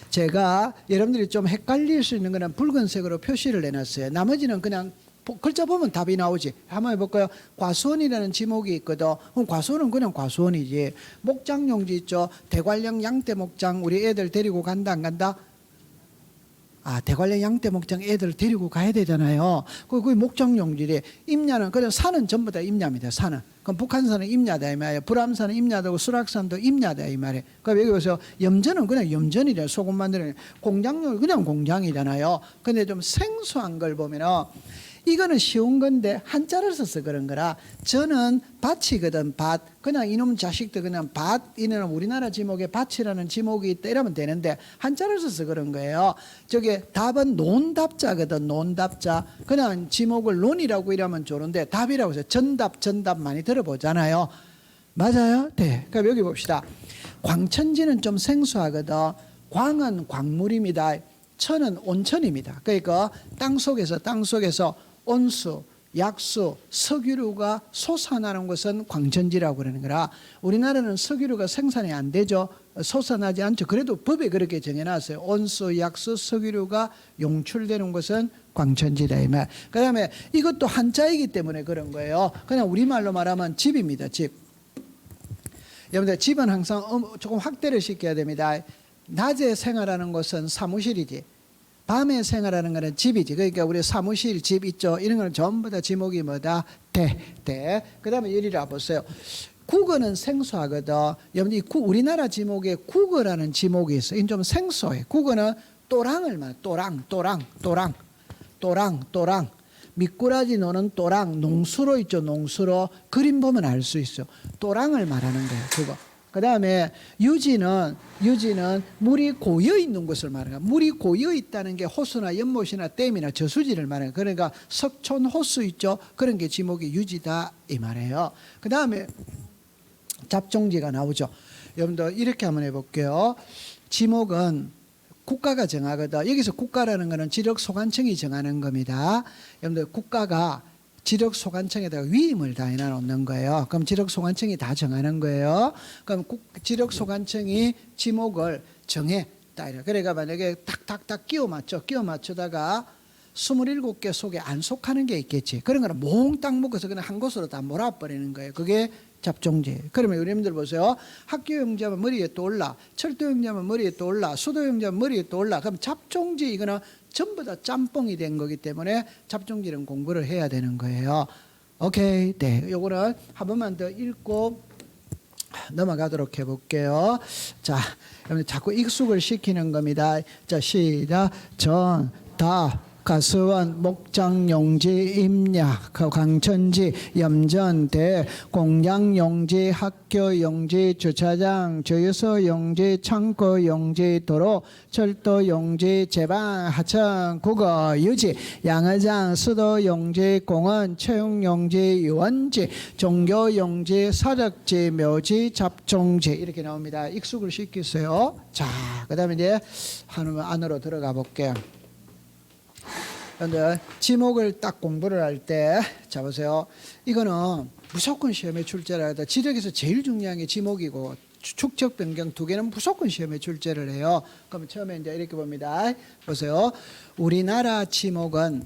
제가 여러분들이 좀 헷갈릴 수 있는 거는 붉은색으로 표시를 내놨어요. 나머지는 그냥 글자 보면 답이 나오지. 한번 해볼까요? 과수원이라는 지목이 있거든. 그럼 과수원은 그냥 과수원이지. 목장용지 있죠. 대관령 양떼목장 우리 애들 데리고 간다 안 간다? 아, 대관령 양떼목장 애들 데리고 가야 되잖아요. 그게 목장용지래. 임야는 그냥 산은 전부 다 임야입니다. 산은. 그럼 북한산은 임야다 이 말이에요. 불암산은 임야다고 수락산도 임야다 이 말이에요. 그럼 여기 보세요. 염전은 그냥 염전이래. 소금 만드는 공장용 그냥 공장이잖아요. 근데 좀 생소한 걸 보면은 이거는 쉬운 건데 한자를 써서 그런 거라. 저는 밭이거든. 밭. 그냥 이놈 자식들 그냥 밭. 이는 우리나라 지목에 밭이라는 지목이 있다 이러면 되는데 한자를 써서 그런 거예요. 저게 답은 논답자거든. 논답자. 그냥 지목을 논이라고 이러면 좋은데 답이라고 해서 전답 많이 들어보잖아요. 맞아요? 네. 그럼 여기 봅시다. 광천지는 좀 생소하거든. 광은 광물입니다. 천은 온천입니다. 그러니까 땅 속에서 온수, 약수, 석유류가 솟아나는 것은 광천지라고 그러는 거라. 우리나라는 석유류가 생산이 안 되죠. 솟아나지 않죠. 그래도 법에 그렇게 정해놨어요. 온수, 약수, 석유류가 용출되는 것은 광천지다 이 말. 그 다음에 이것도 한자이기 때문에 그런 거예요. 그냥 우리말로 말하면 집입니다. 집. 여러분들 집은 항상 조금 확대를 시켜야 됩니다. 낮에 생활하는 것은 사무실이지. 밤에 생활하는 거는 집이지. 그러니까 우리 사무실, 집 있죠. 이런 거는 전부 다 지목이 뭐다? 대. 그 다음에 이리라 보세요. 국어는 생소하거든. 여러분, 우리나라 지목에 국어라는 지목이 있어. 이건 좀 생소해. 국어는 또랑을 말해. 또랑. 미꾸라지 노는 또랑, 농수로 있죠. 농수로. 그림 보면 알 수 있어. 또랑을 말하는 거예요. 그거. 그 다음에 유지는 물이 고여 있는 곳을 말하는 거예요. 물이 고여 있다는 게 호수나 연못이나 댐이나 저수지를 말하는 거예요. 그러니까 석촌 호수 있죠. 그런 게 지목이 유지다 이 말이에요. 그 다음에 잡종지가 나오죠. 여러분들 이렇게 한번 해볼게요. 지목은 국가가 정하거든. 여기서 국가라는 것은 지력소관청이 정하는 겁니다. 여러분들 국가가 지력소관청에다가 위임을 다 해놓는 거예요. 그럼 지력소관청이 다 정하는 거예요. 그럼 지력소관청이 지목을 정해. 그러니까 만약에 탁탁탁 끼워 맞추다가 27개 속에 안 속하는 게 있겠지. 그런 거는 몽땅 묶어서 그냥 한 곳으로 다 몰아버리는 거예요. 그게 잡종지. 그러면 여러분들 보세요. 학교 영재하면 머리에 떠올라. 철도 영재하면 머리에 떠올라. 수도 영재하면 머리에 떠올라. 그럼 잡종지 이거는 전부 다 짬뽕이 된 거기 때문에 잡종지는 공부를 해야 되는 거예요. 오케이. 네. 요거는 한 번만 더 읽고 넘어가도록 해볼게요. 자, 여러분 자꾸 익숙을 시키는 겁니다. 자, 시작. 전, 다. 가수원, 목장, 용지, 임야, 강천지, 염전대, 공장 용지, 학교 용지, 주차장, 주유소 용지, 창고 용지, 도로, 철도 용지, 제방, 하천, 국어, 유지, 양어장, 수도 용지, 공원, 체육 용지, 유원지, 종교 용지, 사적지, 묘지, 잡종지 이렇게 나옵니다. 익숙을 시키세요. 자, 그 다음에 이제 안으로 들어가 볼게요. 그런데 지목을 딱 공부를 할 때, 자 보세요. 이거는 무조건 시험에 출제를 하다. 지력에서 제일 중요한 게 지목이고 축적 변경 두 개는 무조건 시험에 출제를 해요. 그럼 처음에 이제 이렇게 봅니다. 보세요. 우리나라 지목은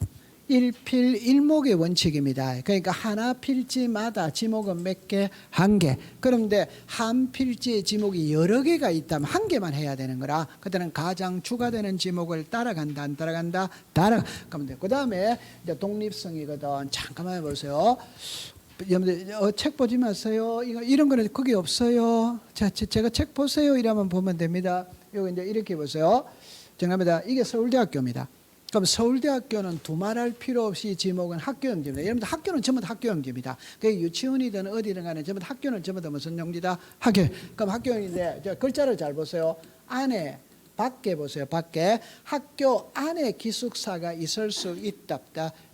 일필일목의 원칙입니다. 그러니까 하나 필지마다 지목은 몇 개? 한 개. 그런데 한 필지의 지목이 여러 개가 있다면 한 개만 해야 되는 거라. 그때는 가장 주가 되는 지목을 따라간다, 안 따라간다? 따라가면 돼. 그 다음에 이제 독립성이거든. 잠깐만 보세요. 여러분들 책 보지 마세요. 이런 거는 거기 없어요. 자, 제가 책 보세요. 이러면 보면 됩니다. 여기 이제 이렇게 보세요. 정합니다. 이게 서울대학교입니다. 그럼 서울대학교는 두말할 필요 없이 지목은 학교 용지입니다. 여러분들 학교는 전부 다 학교 용지입니다. 그 유치원이든 어디든 간에 전부 다 학교는 전부 다 무슨 용지다? 학교. 그럼 학교 용지인데 글자를 잘 보세요. 안에 밖에 보세요. 밖에 학교 안에 기숙사가 있을 수 있다.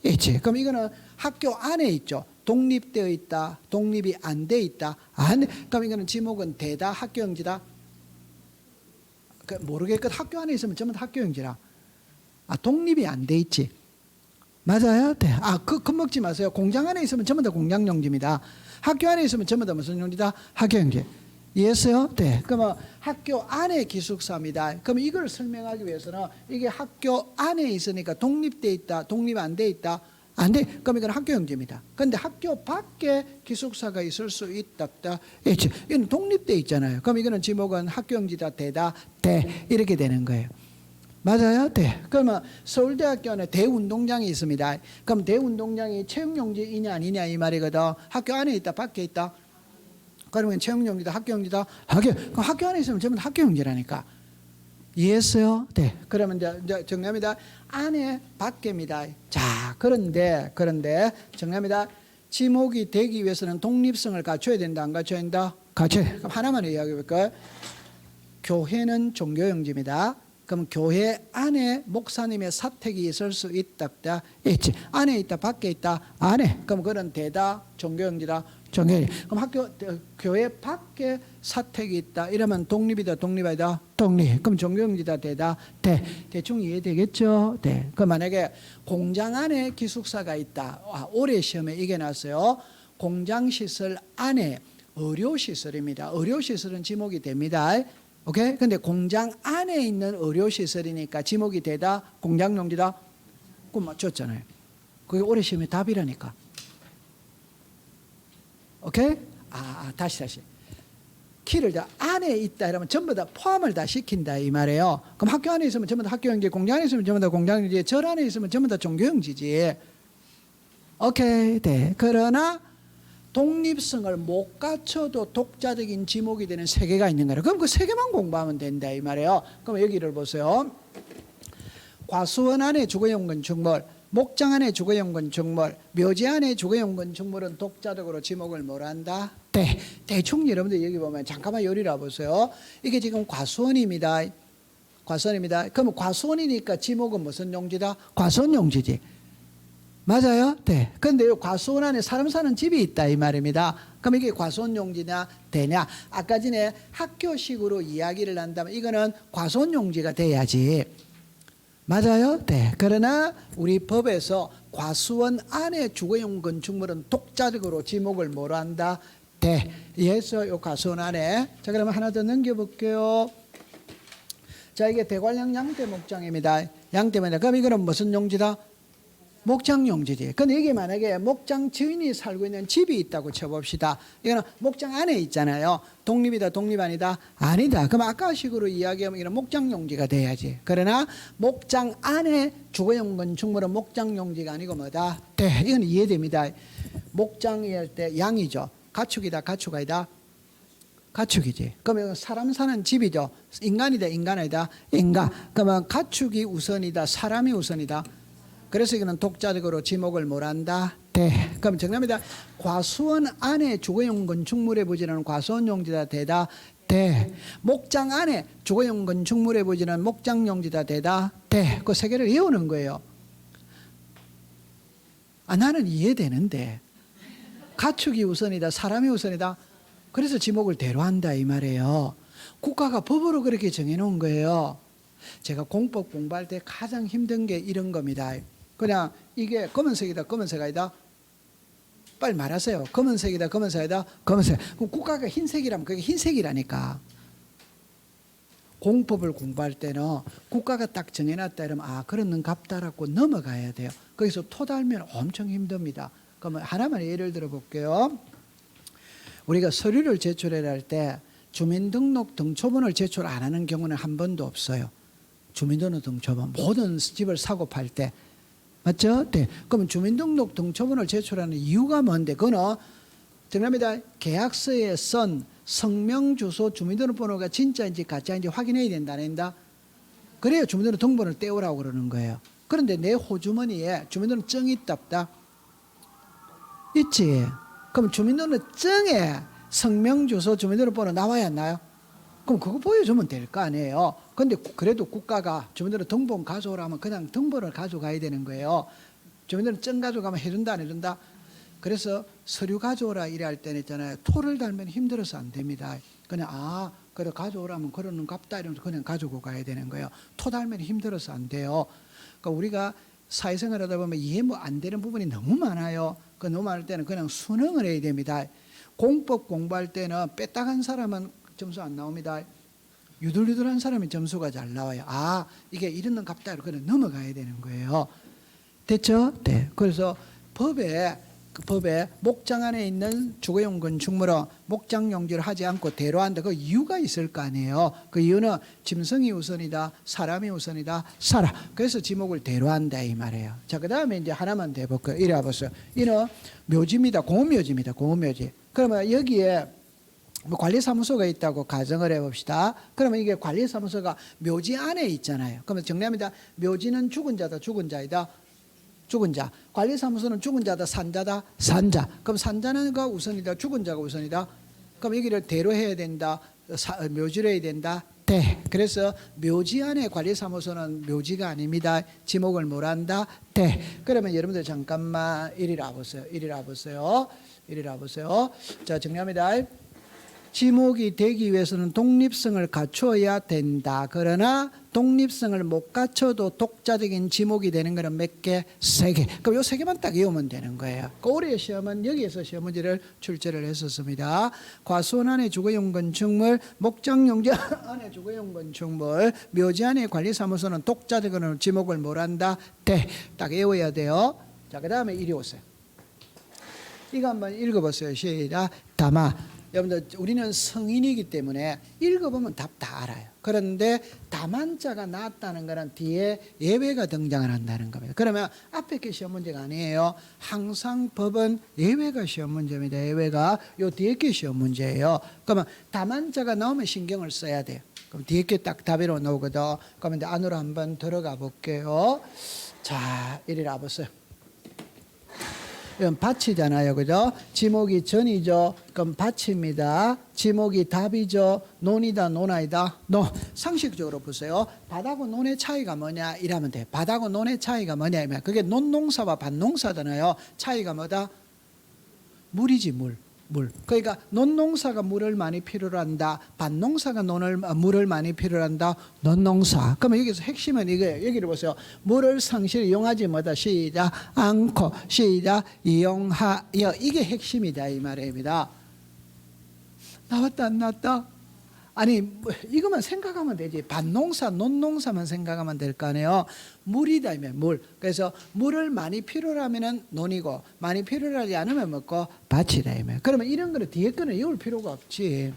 있지. 그럼 이거는 학교 안에 있죠. 독립되어 있다. 독립이 안 돼 있다. 안. 그럼 이거는 지목은 대다 학교 용지다. 모르겠거든. 학교 안에 있으면 전부 다 학교 용지라. 독립이 안 돼 있지. 맞아요? 네. 겁먹지 마세요. 공장 안에 있으면 전부 다 공장 용지입니다. 학교 안에 있으면 전부 다 무슨 용지다? 학교 용지. 이해했어요? 네. 그러면 학교 안에 기숙사입니다. 그럼 이걸 설명하기 위해서는 이게 학교 안에 있으니까 독립돼 있다, 독립 안 돼 있다, 안 돼. 그럼 이건 학교 용지입니다. 그런데 학교 밖에 기숙사가 있을 수 있다, 있지. 이건 독립돼 있잖아요. 그럼 이거는 지목은 학교 용지다, 대다, 대 이렇게 되는 거예요. 맞아요? 네. 그러면 서울대학교 안에 대운동장이 있습니다. 그럼 대운동장이 체육용지이냐 아니냐 이 말이거든. 학교 안에 있다, 밖에 있다. 그러면 체육용지다, 학교용지다, 그럼 학교 안에 있으면 전부 학교용지라니까. 이해했어요? 네. 그러면 이제 정리합니다. 안에, 밖에입니다. 자, 그런데 정리합니다. 지목이 되기 위해서는 독립성을 갖춰야 된다, 안 갖춰야 된다? 갖춰야 돼. 그럼 하나만 이야기해 볼까요? 교회는 종교용지입니다. 그럼 교회 안에 목사님의 사택이 있을 수 있다, 있지. 안에 있다, 밖에 있다, 안에. 그럼 그런 대다, 종교용지다, 종교용지. 그럼 교회 밖에 사택이 있다. 이러면 독립이다, 독립 아니다, 독립. 그럼 종교용지다, 대다, 대. 대충 이해되겠죠? 네. 그럼 만약에 공장 안에 기숙사가 있다. 올해 시험에 이게 나왔어요. 공장 시설 안에 의료시설입니다. 의료시설은 지목이 됩니다. 오케이? 근데 공장 안에 있는 의료시설이니까 지목이 되다, 공장용지다? 그럼 맞췄잖아요. 그게 올해 시험의 답이라니까. 오케이? 다시. 키를 다 안에 있다 이러면 전부 다 포함을 다 시킨다 이 말이에요. 그럼 학교 안에 있으면 전부 다 학교용지, 공장 안에 있으면 전부 다 공장용지, 절 안에 있으면 전부 다 종교용지지. 오케이? 네. 그러나 독립성을 못 갖춰도 독자적인 지목이 되는 세 개가 있는 거예요. 그럼 그 세 개만 공부하면 된다 이 말이에요. 그럼 여기를 보세요. 과수원 안에 주거용건축물, 목장 안에 주거용 건축물, 묘지 안에 주거용 건축물은 독자적으로 지목을 뭘 한다? 대충 여러분들 여기 보면 잠깐만 요리라 보세요. 이게 지금 과수원입니다. 과수원입니다. 그러면 과수원이니까 지목은 무슨 용지다? 과수원 용지지. 맞아요? 네. 근데 이 과수원 안에 사람 사는 집이 있다 이 말입니다. 그럼 이게 과수원 용지냐 되냐? 아까 전에 학교식으로 이야기를 한다면 이거는 과수원 용지가 돼야지. 맞아요? 네. 그러나 우리 법에서 과수원 안에 주거용 건축물은 독자적으로 지목을 뭐로 한다? 그래서 이 과수원 안에 자 그러면 하나 더 넘겨볼게요. 자 이게 대관령 양대 목장입니다. 양대입니다. 그럼 이거는 무슨 용지다? 목장 용지지. 근데 이게 만약에 목장 주인이 살고 있는 집이 있다고 쳐봅시다. 이거는 목장 안에 있잖아요. 독립이다, 독립 아니다? 아니다. 그럼 아까식으로 이야기하면 이건 목장 용지가 돼야지. 그러나 목장 안에 주거용 건축물은 목장 용지가 아니고 뭐다? 이건 이해됩니다. 목장일 때 양이죠. 가축이다, 가축 아니다? 가축이지. 그러면 사람 사는 집이죠. 인간이다, 인간 아니다? 인간. 그러면 가축이 우선이다, 사람이 우선이다? 그래서 이거는 독자적으로 지목을 뭘 한다? 그럼 정답입니다. 과수원 안에 주거용 건축물의 부지는 과수원 용지다 되다? 목장 안에 주거용 건축물의 부지는 목장 용지다 되다? 그 세 개를 외우는 거예요. 아, 나는 이해되는데 가축이 우선이다, 사람이 우선이다. 그래서 지목을 대로 한다 이 말이에요. 국가가 법으로 그렇게 정해놓은 거예요. 제가 공법 공부할 때 가장 힘든 게 이런 겁니다. 그냥 이게 검은색이다, 검은색 아니다? 빨리 말하세요. 검은색이다, 검은색 아니다? 검은색. 그럼 국가가 흰색이라면 그게 흰색이라니까. 공법을 공부할 때는 국가가 딱 정해놨다 이러면 아 그런 값다라고 넘어가야 돼요. 거기서 토달면 엄청 힘듭니다. 그러면 하나만 예를 들어 볼게요. 우리가 서류를 제출해야 할 때 주민등록 등초본을 제출 안 하는 경우는 한 번도 없어요. 주민등록 등초본 모든 집을 사고 팔 때 맞죠? 그러면 주민등록 등초본을 제출하는 이유가 뭔데? 그거는 정답입니다. 계약서에 쓴 성명, 주소, 주민등록번호가 진짜인지 가짜인지 확인해야 된다, 안 된다? 그래야 주민등록 등본을 떼오라고 그러는 거예요. 그런데 내 호주머니에 주민등록증이 있다 없다? 있지. 그럼 주민등록증에 성명, 주소, 주민등록번호 나와야 안 나요? 그럼 그거 보여주면 될 거 아니에요. 근데 그래도 국가가 주민등록 등본 가져오라 하면 그냥 등본을 가져가야 되는 거예요. 주민등록증 가져가면 해준다 안 해준다? 그래서 서류 가져오라 이래 때는 있잖아요. 토를 달면 힘들어서 안 됩니다. 그냥 그래 가져오라면 그러는 값다 이러면서 그냥 가지고 가야 되는 거예요. 토 달면 힘들어서 안 돼요. 그러니까 우리가 사회생활 하다 보면 이해 안 되는 부분이 너무 많아요. 그 너무 많을 때는 그냥 순응을 해야 됩니다. 공법 공부할 때는 빼딱한 사람은 점수 안 나옵니다. 유들유들한 사람이 점수가 잘 나와요. 이게 이런 값다 이렇게 넘어가야 되는 거예요. 됐죠? 그래서 법에 목장 안에 있는 주거용 건축물은 목장 용지를 하지 않고 대로 한다. 그 이유가 있을 거 아니에요. 그 이유는 짐승이 우선이다, 사람이 우선이다, 사람. 그래서 지목을 대로 한다 이 말이에요. 자, 그 다음에 이제 하나만 더 해볼게요. 이래 보세요. 이는 묘지입니다. 공업묘지입니다. 공업묘지. 그러면 여기에 관리사무소가 있다고 가정을 해봅시다. 그러면 이게 관리사무소가 묘지 안에 있잖아요. 그러면 정리합니다. 묘지는 죽은 자다, 죽은 자이다. 죽은 자. 관리사무소는 죽은 자다, 산자다, 산자. 그럼 산자가 우선이다, 죽은 자가 우선이다. 그럼 여기를 대로 해야 된다, 묘지로 해야 된다. 그래서 묘지 안에 관리사무소는 묘지가 아닙니다. 지목을 뭘 한다? 그러면 여러분들 잠깐만 이리라 보세요. 이리라 보세요. 이리라 보세요. 자, 정리합니다. 지목이 되기 위해서는 독립성을 갖춰야 된다. 그러나 독립성을 못 갖춰도 독자적인 지목이 되는 것은 몇 개? 3개. 그럼 요 3개만 딱 외우면 되는 거예요. 올해 시험은 여기에서 시험 문제를 출제를 했었습니다. 과수원 안에 주거용 건축물, 목장 용지 안에 주거용 건축물, 묘지 안에 관리사무소는 독자적인 지목을 뭘 한다? 딱 외워야 돼요. 자, 그 다음에 이리 오세요. 이거 한번 읽어보세요. 시작. 다마. 여러분들 우리는 성인이기 때문에 읽어보면 답 다 알아요. 그런데 다만자가 나왔다는 거는 뒤에 예외가 등장을 한다는 겁니다. 그러면 앞에 게 시험 문제가 아니에요. 항상 법은 예외가 시험 문제입니다. 예외가 요 뒤에 게 시험 문제예요. 그러면 다만자가 나오면 신경을 써야 돼요. 그럼 뒤에 게 딱 답으로 나오거든. 그러면 안으로 한번 들어가 볼게요. 자, 이리 와보세요. 이건 밭이잖아요. 그죠? 지목이 전이죠. 그럼 밭입니다. 지목이 답이죠. 논이다, 논아이다. 논. 상식적으로 보세요. 밭하고 논의 차이가 뭐냐? 이라면 돼. 밭하고 논의 차이가 뭐냐? 이면 그게 논농사와 밭농사잖아요. 차이가 뭐다? 물이지, 물. 물. 그러니까 논농사가 물을 많이 필요로 한다. 밭농사가 물을 많이 필요로 한다. 논농사. 그러면 여기서 핵심은 이거예요. 여기를 보세요. 물을 상실히 이용하지 못하 시작 않고 시작 이용하여. 이게 핵심이다 이 말입니다. 나왔다 안 나왔다? 아니 이것만 생각하면 되지. 밭농사 논농사만 생각하면 될 거 아니에요. 물이다 이면 물. 그래서 물을 많이 필요로 하면은 논이고 많이 필요로 하지 않으면 먹고 밭이다 이면. 그러면 이런 거는 뒤에 거는 외울 필요가 없지.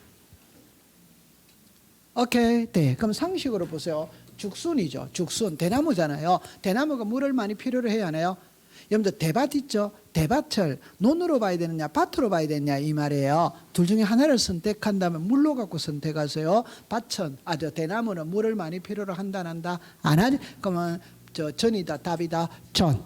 오케이. 네. 그럼 상식으로 보세요. 죽순이죠. 죽순 대나무잖아요. 대나무가 물을 많이 필요로 해야 하나요? 여러분들 대밭 있죠? 대밭을 논으로 봐야 되느냐 밭으로 봐야 되느냐 이 말이에요. 둘 중에 하나를 선택한다면 물로 갖고 선택하세요. 밭은 저 대나무는 물을 많이 필요로 한다 안 한다? 안 하지? 그러면 전이다 답이다 전.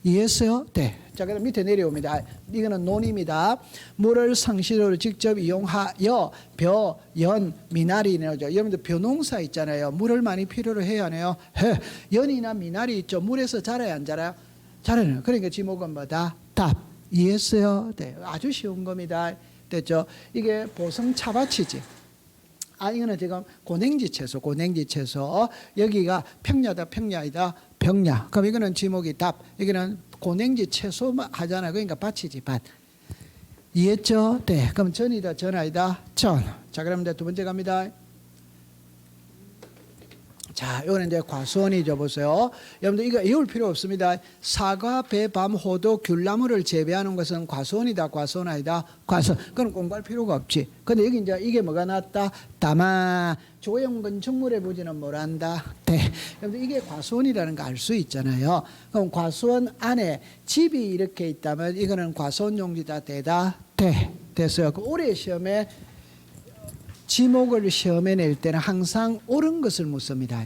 이해했어요? 네. 자 그다음 밑에 내려옵니다. 이거는 논입니다. 물을 상시적으로 직접 이용하여 벼, 연, 미나리 나오죠. 여러분들 벼농사 있잖아요. 물을 많이 필요로 해야 하네요. 연이나 미나리 있죠. 물에서 자라야 안 자라요? 자라요. 그러니까 지목은 뭐다? 답. 이해했어요? 네. 아주 쉬운 겁니다. 됐죠? 이게 보성 차밭이지. 이거는 지금 고냉지 채소. 여기가 평야다, 평야이다, 평야. 그럼 이거는 지목이 답. 여기는 고냉지 채소 하잖아요. 그러니까 밭이지, 밭. 이해했죠? 네. 그럼 전이다, 전아이다, 전. 자, 그럼 이제 두 번째 갑니다. 자, 이거는 이제 과수원이죠. 보세요. 여러분들 이거 외울 필요 없습니다. 사과, 배, 밤, 호두, 귤나무를 재배하는 것은 과수원이다, 과수원 아니다, 과수원. 그건 공부할 필요가 없지. 근데 여기 이제 이게 뭐가 나왔다? 다만 조형건축물의 부지는 뭐란다? 대. 여러분들 이게 과수원이라는 거 알 수 있잖아요. 그럼 과수원 안에 집이 이렇게 있다면 이거는 과수원 용지다, 대다, 대. 됐어요. 그 올해 시험에 지목을 시험에 낼 때는 항상 옳은 것을 묻습니다.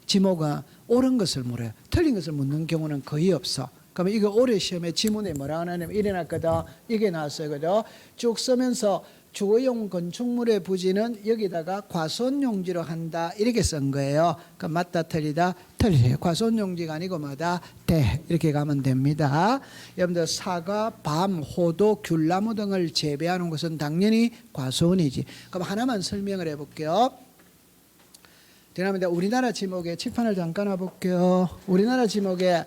지목은 옳은 것을 물어요. 틀린 것을 묻는 경우는 거의 없어. 그러면 이거 올해 시험에 지문에 뭐라고 하냐면 이래 놨거든. 이게 나왔어요. 그죠? 쭉 쓰면서 주거용 건축물의 부지는 여기다가 과수원용지로 한다. 이렇게 쓴 거예요. 그럼 맞다 틀리다 틀리세요. 과수원용지가 아니고 뭐다? 대. 이렇게 가면 됩니다. 여러분들 사과, 밤, 호두, 귤나무 등을 재배하는 것은 당연히 과수원이지. 그럼 하나만 설명을 해볼게요. 그다음에 우리나라 지목에 칠판을 잠깐 와볼게요. 우리나라 지목에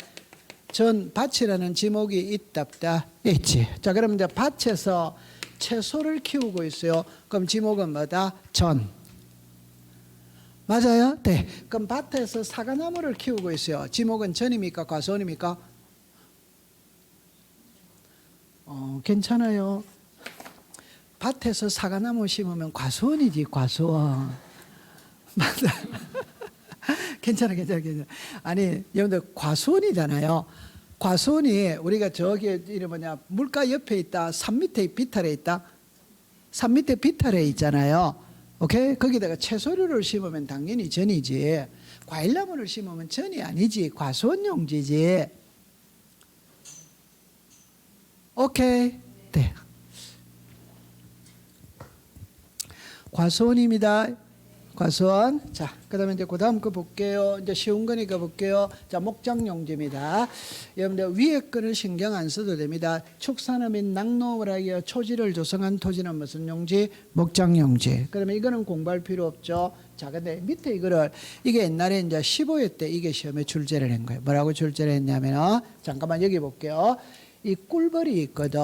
전 밭이라는 지목이 있다 없다? 있지. 자 그럼 이제 밭에서 채소를 키우고 있어요. 그럼 지목은 뭐다? 전. 맞아요? 네. 그럼 밭에서 사과나무를 키우고 있어요. 지목은 전입니까? 과수원입니까? 괜찮아요. 밭에서 사과나무 심으면 과수원이지, 과수원. 맞아. 괜찮아. 아니, 여러분들 과수원이잖아요. 과수원이 우리가 저기 이름 뭐냐 물가 옆에 있다. 산 밑에 비탈에 있다. 산 밑에 비탈에 있잖아요. 오케이? 거기다가 채소류를 심으면 당연히 전이지. 과일나무를 심으면 전이 아니지. 과수원 용지지. 오케이? 네. 과수원입니다. 과수원. 자, 그다음에 이제 그다음 거 볼게요. 이제 쉬운 거니까 볼게요. 자, 목장용지입니다. 여러분들 위에 거는 신경 안 써도 됩니다. 축산업 및 낙농을 하여 초지를 조성한 토지는 무슨 용지? 목장용지. 그러면 이거는 공부할 필요 없죠. 자, 근데 밑에 이게 옛날에 이제 15회 때 이게 시험에 출제를 한 거예요. 뭐라고 출제를 했냐면 잠깐만 여기 볼게요. 이 꿀벌이 있거든.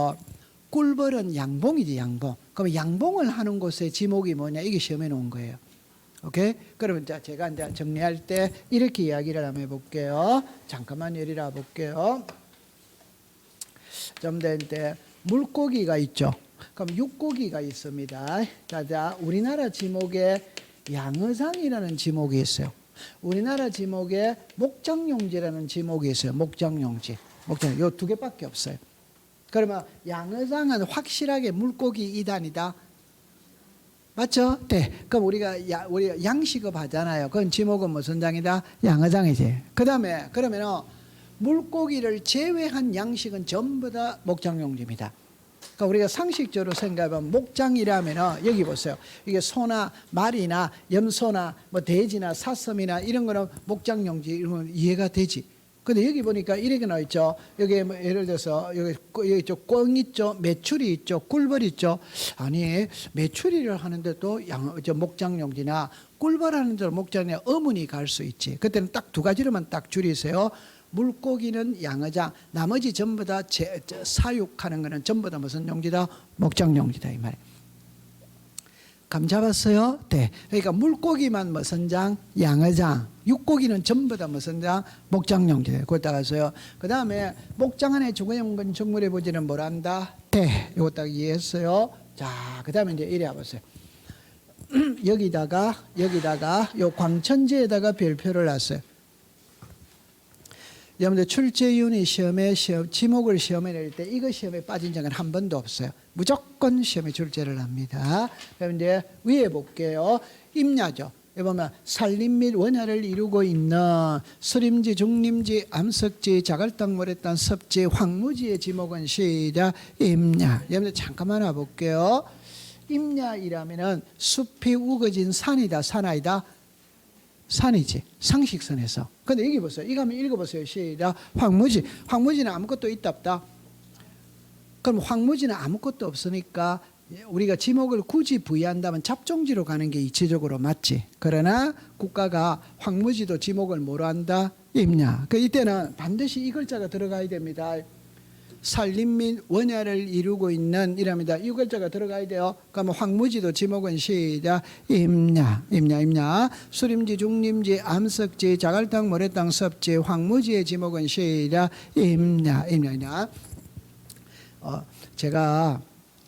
꿀벌은 양봉이지, 양봉. 그럼 양봉을 하는 곳의 지목이 뭐냐? 이게 시험에 놓은 거예요. 오케이? 그러면 제가 이제 정리할 때 이렇게 이야기를 한번 해볼게요. 잠깐만 여기라 볼게요. 좀 더 이제 물고기가 있죠. 그럼 육고기가 있습니다. 자, 우리나라 지목에 양어장이라는 지목이 있어요. 우리나라 지목에 목장용지라는 지목이 있어요. 목장용지. 요 두 개밖에 없어요. 그러면 양어장은 확실하게 물고기 이단이다. 맞죠? 네. 그럼 우리가 양식업 하잖아요. 그건 지목은 무슨 장이다? 양어장이지. 그 다음에, 그러면은 물고기를 제외한 양식은 전부 다 목장용지입니다. 그러니까 우리가 상식적으로 생각하면 목장이라면 여기 보세요. 이게 소나 말이나 염소나 뭐 돼지나 사슴이나 이런 거는 목장용지 이런 건 이해가 되지. 근데 여기 보니까 이렇게 나와 있죠. 여기 뭐 예를 들어서 여기 있죠. 꿩 있죠. 메추리 있죠. 꿀벌 있죠. 아니 메추리를 하는데 또 목장용지나 꿀벌 하는데 목장이나 어문이 갈 수 있지. 그때는 딱 두 가지로만 딱 줄이세요. 물고기는 양어장, 나머지 전부 다 사육하는 거는 전부 다 무슨 용지다? 목장용지다 이 말이에요. 감 잡았어요? 네. 그러니까 물고기만 무슨 장? 양어장. 육고기는 전부 다 무슨 장? 목장용지다. 그것다가서요. 그 다음에 목장 안에 죽어있는 정물의 부지는 뭐란다? 대. 이거 딱 이해했어요? 자, 그 다음에 이제 이래 와보세요. 여기다가 요 광천지에다가 별표를 놨어요. 여러분들 출제위원회 시험에 지목을 시험에 낼 때 이거 시험에 빠진 적은 한 번도 없어요. 무조건 시험에 출제를 합니다. 그럼 이제 위에 볼게요. 임야죠. 여기 보면 산림 및 원야를 이루고 있는 수림지, 중림지, 암석지, 자갈땅, 모래땅, 섭지, 황무지의 지목은 시작 임야. 여러분들 잠깐만 와볼게요. 임야이라면은 숲이 우거진 산이다, 산아이다. 산이지. 상식선에서. 근데 여기 보세요. 이거 한번 읽어보세요. 시작. 황무지. 황무지는 아무것도 있다 없다? 그럼 황무지는 아무것도 없으니까 우리가 지목을 굳이 부여한다면 잡종지로 가는 게 이치적으로 맞지. 그러나 국가가 황무지도 지목을 뭐로 한다? 임야. 그 이때는 반드시 이 글자가 들어가야 됩니다. 산림 및 원야를 이루고 있는 이랍니다. 이 글자가 들어가야 돼요. 그러면 황무지도 지목은 시작 임야. 수림지, 중림지, 암석지, 자갈땅, 모래땅, 섭지, 황무지의 지목은 시작 임야. 제가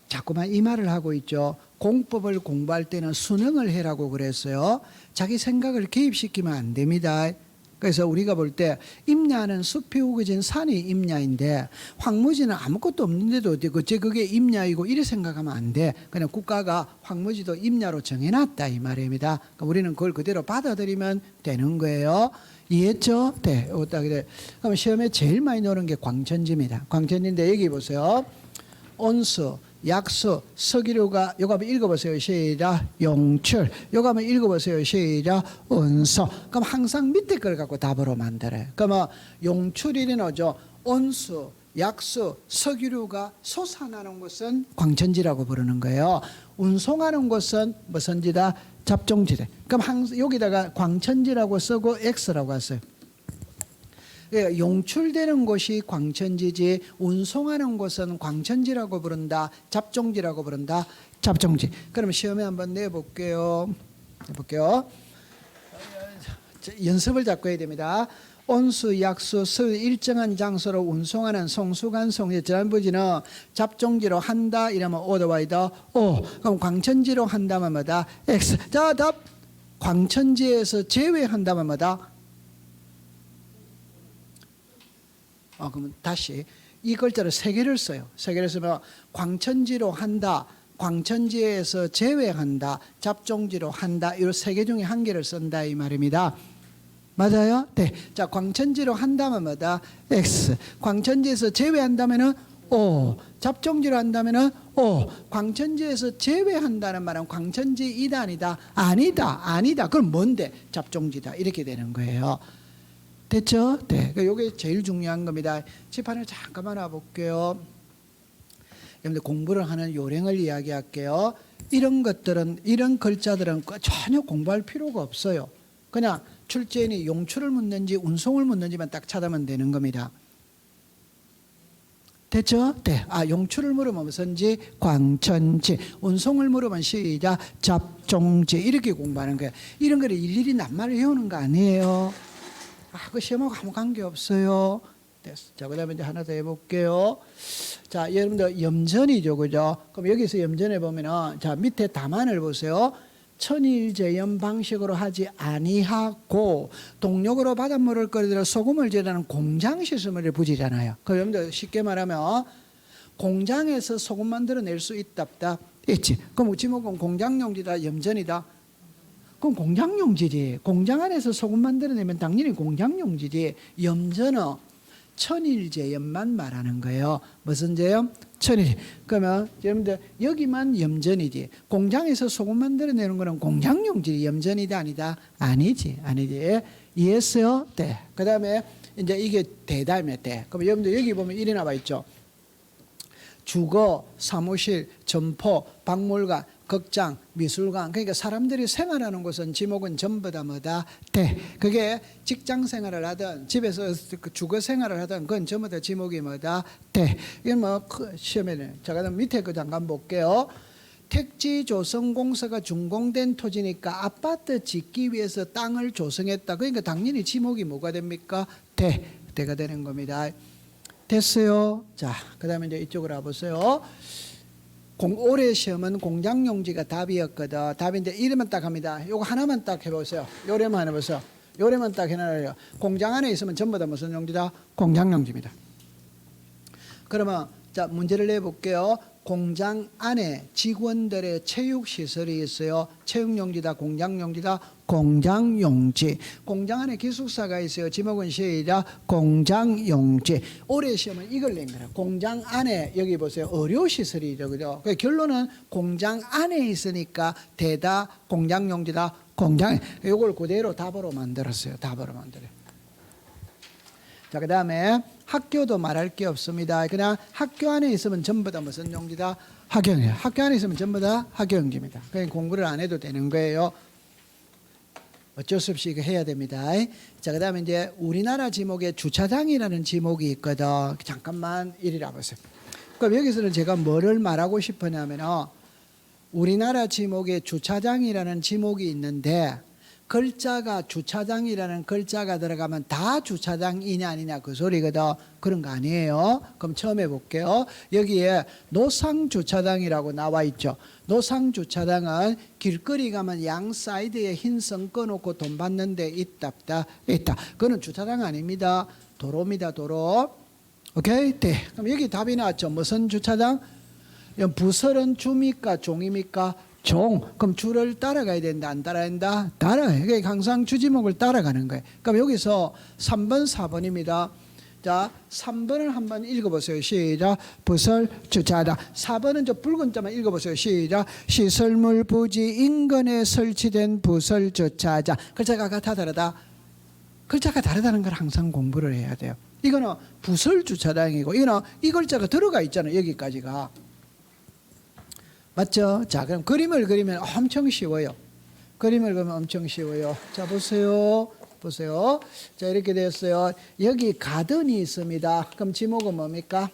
자꾸만 이 말을 하고 있죠. 공법을 공부할 때는 수능을 해라고 그랬어요. 자기 생각을 개입시키면 안 됩니다. 그래서 우리가 볼 때 임야는 숲이 우거진 산이 임야인데 황무지는 아무것도 없는데도 어째 그게 임야이고 이래 생각하면 안 돼. 그냥 국가가 황무지도 임야로 정해놨다 이 말입니다. 그러니까 우리는 그걸 그대로 받아들이면 되는 거예요. 이해했죠? 네. 그럼 시험에 제일 많이 나오는 게 광천지입니다. 광천지인데 여기 보세요. 온수, 약수, 석유류가 요거 한번 읽어보세요. 시작 용출. 요거 한번 읽어보세요. 시작 온수. 그럼 항상 밑에 걸 갖고 답으로 만들어요. 그러면 용출이는 오죠. 온수, 약수, 석유류가 솟아나는 곳은 광천지라고 부르는 거예요. 운송하는 곳은 무슨지다? 잡종지대. 그럼 항상 여기다가 광천지라고 쓰고 X라고 했어요. 용출되는 곳이 광천지지 운송하는 곳은 광천지라고 부른다. 잡종지라고 부른다. 잡종지. 그럼 시험에 한번 내볼게요. 연습을 자꾸 해야 됩니다. 온수, 약수, 수 일정한 장소로 운송하는 송수간, 송지, 지난부지는 잡종지로 한다 이러면 오더와이더 오. 그럼 광천지로 한다면 뭐다? X. 자, 답. 광천지에서 제외한다면 뭐다? 그러면 다시 이 글자를 세 개를 써요. 세 개를 쓰면 광천지로 한다, 광천지에서 제외한다, 잡종지로 한다. 이 세 개 중에 한 개를 쓴다 이 말입니다. 맞아요? 네. 자, 광천지로 한다면 뭐다? X. 광천지에서 제외한다면은 O. 잡종지로 한다면은 O. 광천지에서 제외한다는 말은 광천지이다 아니다? 아니다. 그럼 뭔데? 잡종지다. 이렇게 되는 거예요. 됐죠? 네. 이게 제일 중요한 겁니다. 칠판을 잠깐만 와볼게요. 여러분들 공부를 하는 요령을 이야기할게요. 이런 것들은, 이런 글자들은 전혀 공부할 필요가 없어요. 그냥 출제인이 용출을 묻는지 운송을 묻는지만 딱 찾으면 되는 겁니다. 됐죠? 네. 용출을 물으면 무슨지? 광천지. 운송을 물으면 시작 잡종지. 이렇게 공부하는 거예요. 이런 거를 일일이 낱말을 외우는 거 아니에요. 그 시험하고 아무 관계 없어요. 됐어. 자, 그 다음에 이제 하나 더 해볼게요. 자, 여러분들 염전이죠. 그죠? 그럼 여기서 염전해 보면은, 자, 밑에 답안을 보세요. 천일제염 방식으로 하지 아니하고, 동력으로 바닷물을 끓이더라 소금을 제라는 공장 시스템을 부지잖아요. 그럼 여러분들 쉽게 말하면, 공장에서 소금 만들어낼 수 있다, 없다? 있지. 그럼 지목은 공장용지다, 염전이다? 그럼 공장용지지. 공장 안에서 소금 만들어내면 당연히 공장용지지. 염전은 천일제염만 말하는 거예요. 무슨 제염? 천일. 그러면 여러분들 여기만 염전이지. 공장에서 소금 만들어내는 거는 공장용질이 염전이다 아니다? 아니지. 이해했어요? 네. 그 다음에 이제 이게 대다음에 대. 그럼 여러분들 여기 보면 이리 나와 있죠. 주거, 사무실, 점포, 박물관, 극장, 미술관. 그러니까 사람들이 생활하는 곳은 지목은 전부 다 뭐다? 대. 그게 직장 생활을 하든 집에서 주거 생활을 하든 그건 전부 다 지목이 뭐다? 대. 이건 뭐 시험에는 제가 밑에 그 잠깐 볼게요. 택지 조성 공사가 준공된 토지니까 아파트 짓기 위해서 땅을 조성했다. 그러니까 당연히 지목이 뭐가 됩니까? 대. 대가 되는 겁니다. 됐어요. 자, 그 다음에 이제 이쪽으로 와보세요. 올해 시험은 공장용지가 답이었거든. 답인데 이름만 딱 합니다. 요거 하나만 딱 해보세요. 요래만 해보세요. 요래만 딱 해놔요. 공장 안에 있으면 전부 다 무슨 용지다? 공장용지입니다. 그러면 자 문제를 내볼게요. 공장 안에 직원들의 체육시설이 있어요. 체육용지다, 공장용지다, 공장용지. 공장 안에 기숙사가 있어요. 지목은 시작 공장용지. 올해 시험은 이걸 낸 거예요. 공장 안에 여기 보세요. 의료시설이죠, 그죠? 결론은 공장 안에 있으니까 대다 공장용지다, 공장. 이걸 그대로 답으로 만들었어요. 답으로 만들어요. 자, 그 다음에 학교도 말할 게 없습니다. 그냥 학교 안에 있으면 전부 다 무슨 용지다? 학교용지. 학교 안에 있으면 전부 다 학교용지입니다. 그냥 공부를 안 해도 되는 거예요. 어쩔 수 없이 이거 해야 됩니다. 자, 그 다음에 이제 우리나라 지목에 주차장이라는 지목이 있거든. 잠깐만 이리라 보세요. 그럼 여기서는 제가 뭐를 말하고 싶으냐면 우리나라 지목에 주차장이라는 지목이 있는데 글자가 주차장이라는 글자가 들어가면 다 주차장이냐 아니냐 그 소리거든. 그런 거 아니에요. 그럼 처음 해볼게요. 여기에 노상주차장이라고 나와 있죠. 노상주차장은 길거리 가면 양 사이드에 흰 선 꺼놓고 돈 받는 데 있다. 그거는 주차장 아닙니다. 도로입니다. 도로. 오케이? 네. 그럼 여기 답이 나왔죠. 무슨 주차장? 부설은 주입니까? 종입니까? 종. 그럼 주를 따라가야 된다. 안 따라야 된다? 따라가요. 그러니까 항상 주지목을 따라가는 거예요. 그럼 여기서 3번, 4번입니다. 자, 3번을 한번 읽어보세요. 시작. 부설 주차장. 4번은 저 붉은 자만 읽어보세요. 시작. 시설물 부지 인근에 설치된 부설 주차장. 글자가 같아 다르다? 글자가 다르다는 걸 항상 공부를 해야 돼요. 이거는 부설 주차장이고 이거는 이 글자가 들어가 있잖아요. 여기까지가. 맞죠? 자, 그럼 그림을 그리면 엄청 쉬워요. 그림을 그리면 엄청 쉬워요. 자, 보세요. 자, 이렇게 됐어요. 여기 가든이 있습니다. 그럼 지목은 뭡니까?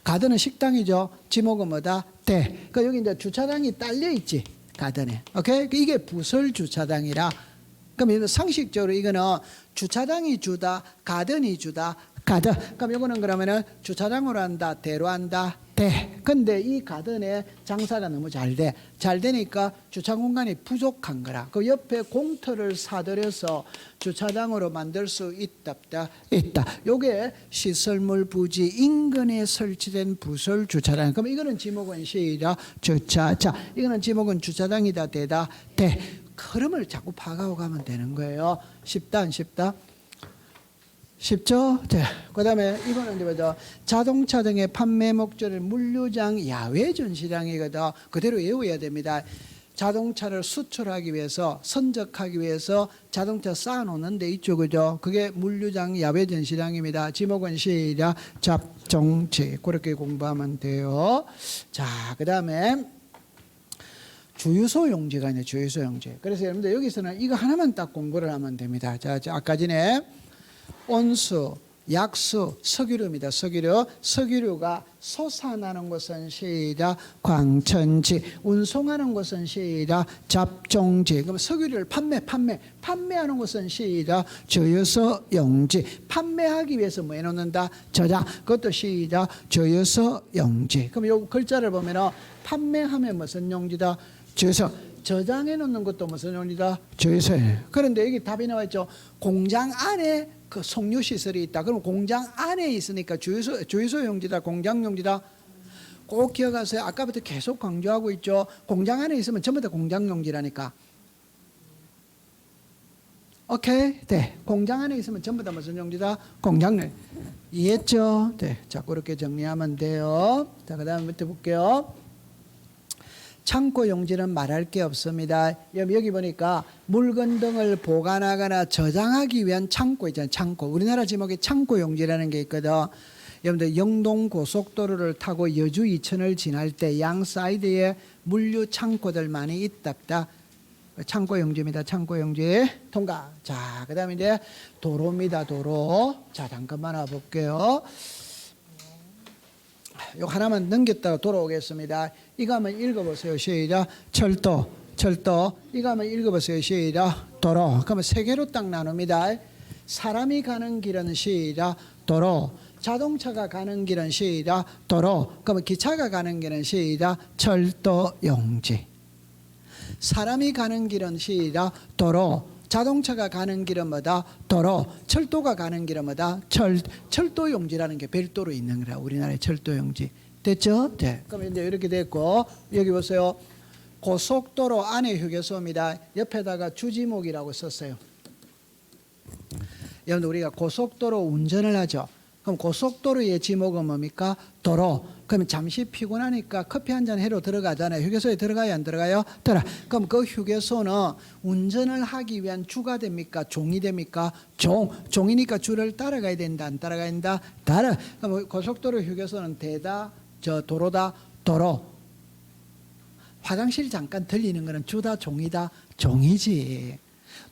가든은 식당이죠. 지목은 뭐다? 대. 그러니까 여기 이제 주차장이 딸려 있지. 가든에. 오케이? 이게 부설 주차장이라. 그럼 상식적으로 이거는 주차장이 주다, 가든이 주다, 가든. 그럼 이거는 그러면은 주차장으로 한다, 대로 한다, 대. 근데 이 가든에 장사가 너무 잘 돼. 잘 되니까 주차 공간이 부족한 거라. 그 옆에 공터를 사들여서 주차장으로 만들 수 있다. 요게 시설물 부지 인근에 설치된 부설 주차장. 그럼 이거는 지목은 시작 주차장. 이거는 지목은 주차장이다, 대다, 대. 흐름을 자꾸 파가고 가면 되는 거예요. 쉽다, 안 쉽다? 쉽죠? 네. 그 다음에 이거는 이제 뭐죠? 자동차 등의 판매 목적을 물류장, 야외 전시장이거든. 그대로 외워야 됩니다. 자동차를 수출하기 위해서, 선적하기 위해서 자동차 쌓아놓는데 있죠, 그죠? 그게 물류장, 야외 전시장입니다. 지목은 시작 잡종치. 그렇게 공부하면 돼요. 자, 그 다음에 주유소 용지가 있네. 주유소 용지. 그래서 여러분들 여기서는 이거 하나만 딱 공부를 하면 됩니다. 자, 아까 전에 온수, 약수, 석유류입니다. 석유류가 솟아나는 곳은 시작 광천지, 운송하는 곳은 시작 잡종지. 그럼 석유류를 판매하는 곳은 시작 주유소 용지. 판매하기 위해서 뭐 해놓는다? 저장. 그것도 시작 주유소 용지. 그럼 요 글자를 보면은 판매하면 무슨 용지다? 주유소. 저장해 놓는 것도 무슨 용지다? 주유소. 그런데 여기 답이 나와 있죠. 공장 안에 그 송유 시설이 있다. 그럼 공장 안에 있으니까 주유소 용지다, 공장 용지다. 꼭 기억하세요. 아까부터 계속 강조하고 있죠. 공장 안에 있으면 전부 다 공장 용지라니까. 오케이? 네. 공장 안에 있으면 전부 다 무슨 용지다? 공장용. 이해했죠? 네. 자, 그렇게 정리하면 돼요. 자, 그 다음에 밑에 볼게요. 창고 용지는 말할 게 없습니다. 여기 보니까 물건 등을 보관하거나 저장하기 위한 창고 있잖아요. 창고. 우리나라 지목에 창고 용지라는 게 있거든. 여러분들 영동 고속도로를 타고 여주 이천을 지날 때 양 사이드에 물류 창고들 많이 있답다. 창고 용지입니다. 창고 용지 통과. 자, 그다음에 이제 도로입니다. 도로. 자, 잠깐만 와볼게요. 요 하나만 넘겼다가 돌아오겠습니다. 이거 한번 읽어보세요. 시작. 철도. 이거 한번 읽어보세요. 시작. 도로. 그러면 세 개로 딱 나눕니다. 사람이 가는 길은 시작. 도로. 자동차가 가는 길은 시작. 도로. 그러면 기차가 가는 길은 시작. 철도 용지. 사람이 가는 길은 시작. 도로. 자동차가 가는 길은 뭐다? 도로. 철도가 가는 길은 뭐다? 철도 용지라는 게 별도로 있는 거라. 우리나라의 철도 용지. 됐죠? 네. 그럼 이제 이렇게 됐고, 여기 보세요. 고속도로 안에 휴게소입니다. 옆에다가 주지목이라고 썼어요. 여러분, 우리가 고속도로 운전을 하죠. 그럼 고속도로의 지목은 뭡니까? 도로. 그러면 잠시 피곤하니까 커피 한잔 해로 들어가잖아요. 휴게소에 들어가요? 안 들어가요? 그럼 그 휴게소는 운전을 하기 위한 주가 됩니까? 종이 됩니까? 종이니까 주를 따라가야 된다. 안 따라가야 된다? 그럼 고속도로 휴게소는 도로다. 도로. 화장실 잠깐 들리는 거는 주다, 종이다? 종이지.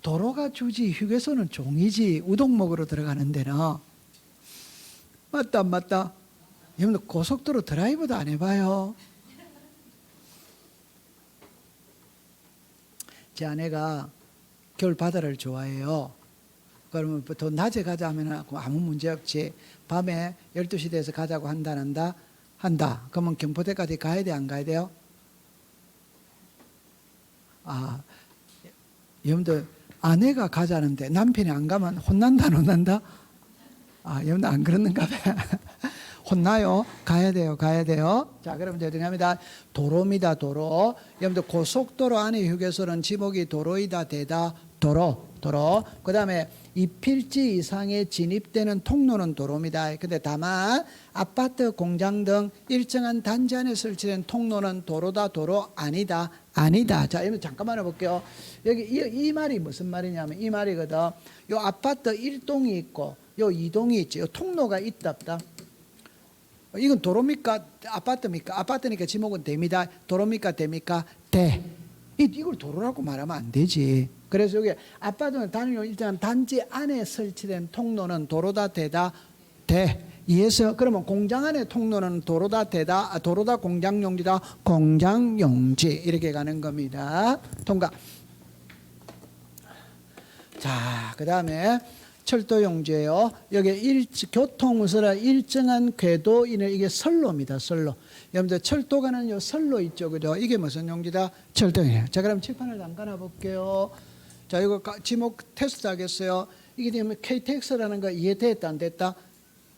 도로가 주지, 휴게소는 종이지. 우동 먹으러 들어가는 데는. 맞다, 안 맞다? 여러분들 고속도로 드라이브도 안 해봐요. 제 아내가 겨울 바다를 좋아해요. 그러면 더 낮에 가자 하면 아무 문제 없지. 밤에 12시 돼서 가자고 한다. 그러면 경포대까지 가야 돼, 안 가야 돼요? 아, 여러분들 아내가 가자는데 남편이 안 가면 혼난다, 안 혼난다? 아, 여러분들 안 그러는가 봐요. 혼나요? 가야 돼요. 자, 그럼 이제 정합니다. 도로입니다. 도로. 여러분들 고속도로 안에 휴게소는 지목이 도로이다, 되다? 도로. 그 다음에 2필지 이상의 진입되는 통로는 도로입니다. 근데 다만 아파트, 공장 등 일정한 단지 안에 설치된 통로는 도로다, 도로 아니다. 자, 여러분 잠깐만 해볼게요. 여기 이 말이 무슨 말이냐면 이 말이거든. 요 아파트 1동이 있고 요 2동이 있지. 요 통로가 있답다. 이건 도로입니까? 아파트입니까? 아파트니까 지목은 됩니다. 도로입니까? 됩니까? 돼. 이걸 도로라고 말하면 안 되지. 그래서 여기 아파트는 일단 단지 안에 설치된 통로는 도로다, 되다? 돼. 이해해서? 그러면 공장 안에 통로는 도로다, 되다? 도로다, 공장용지다? 공장용지. 이렇게 가는 겁니다. 통과. 자, 그 다음에 철도용지예요. 여기 교통수라 일정한 궤도인을 이게 선로입니다. 선로. 여러분들 철도 가는 요 선로 있죠, 그죠? 이게 무슨 용지다? 철도용이에요. 자, 그럼 칠판을 잠깐 볼게요. 자, 이거 지목 테스트 하겠어요. 이게 되면 KTX라는 거 이해됐다, 안 됐다?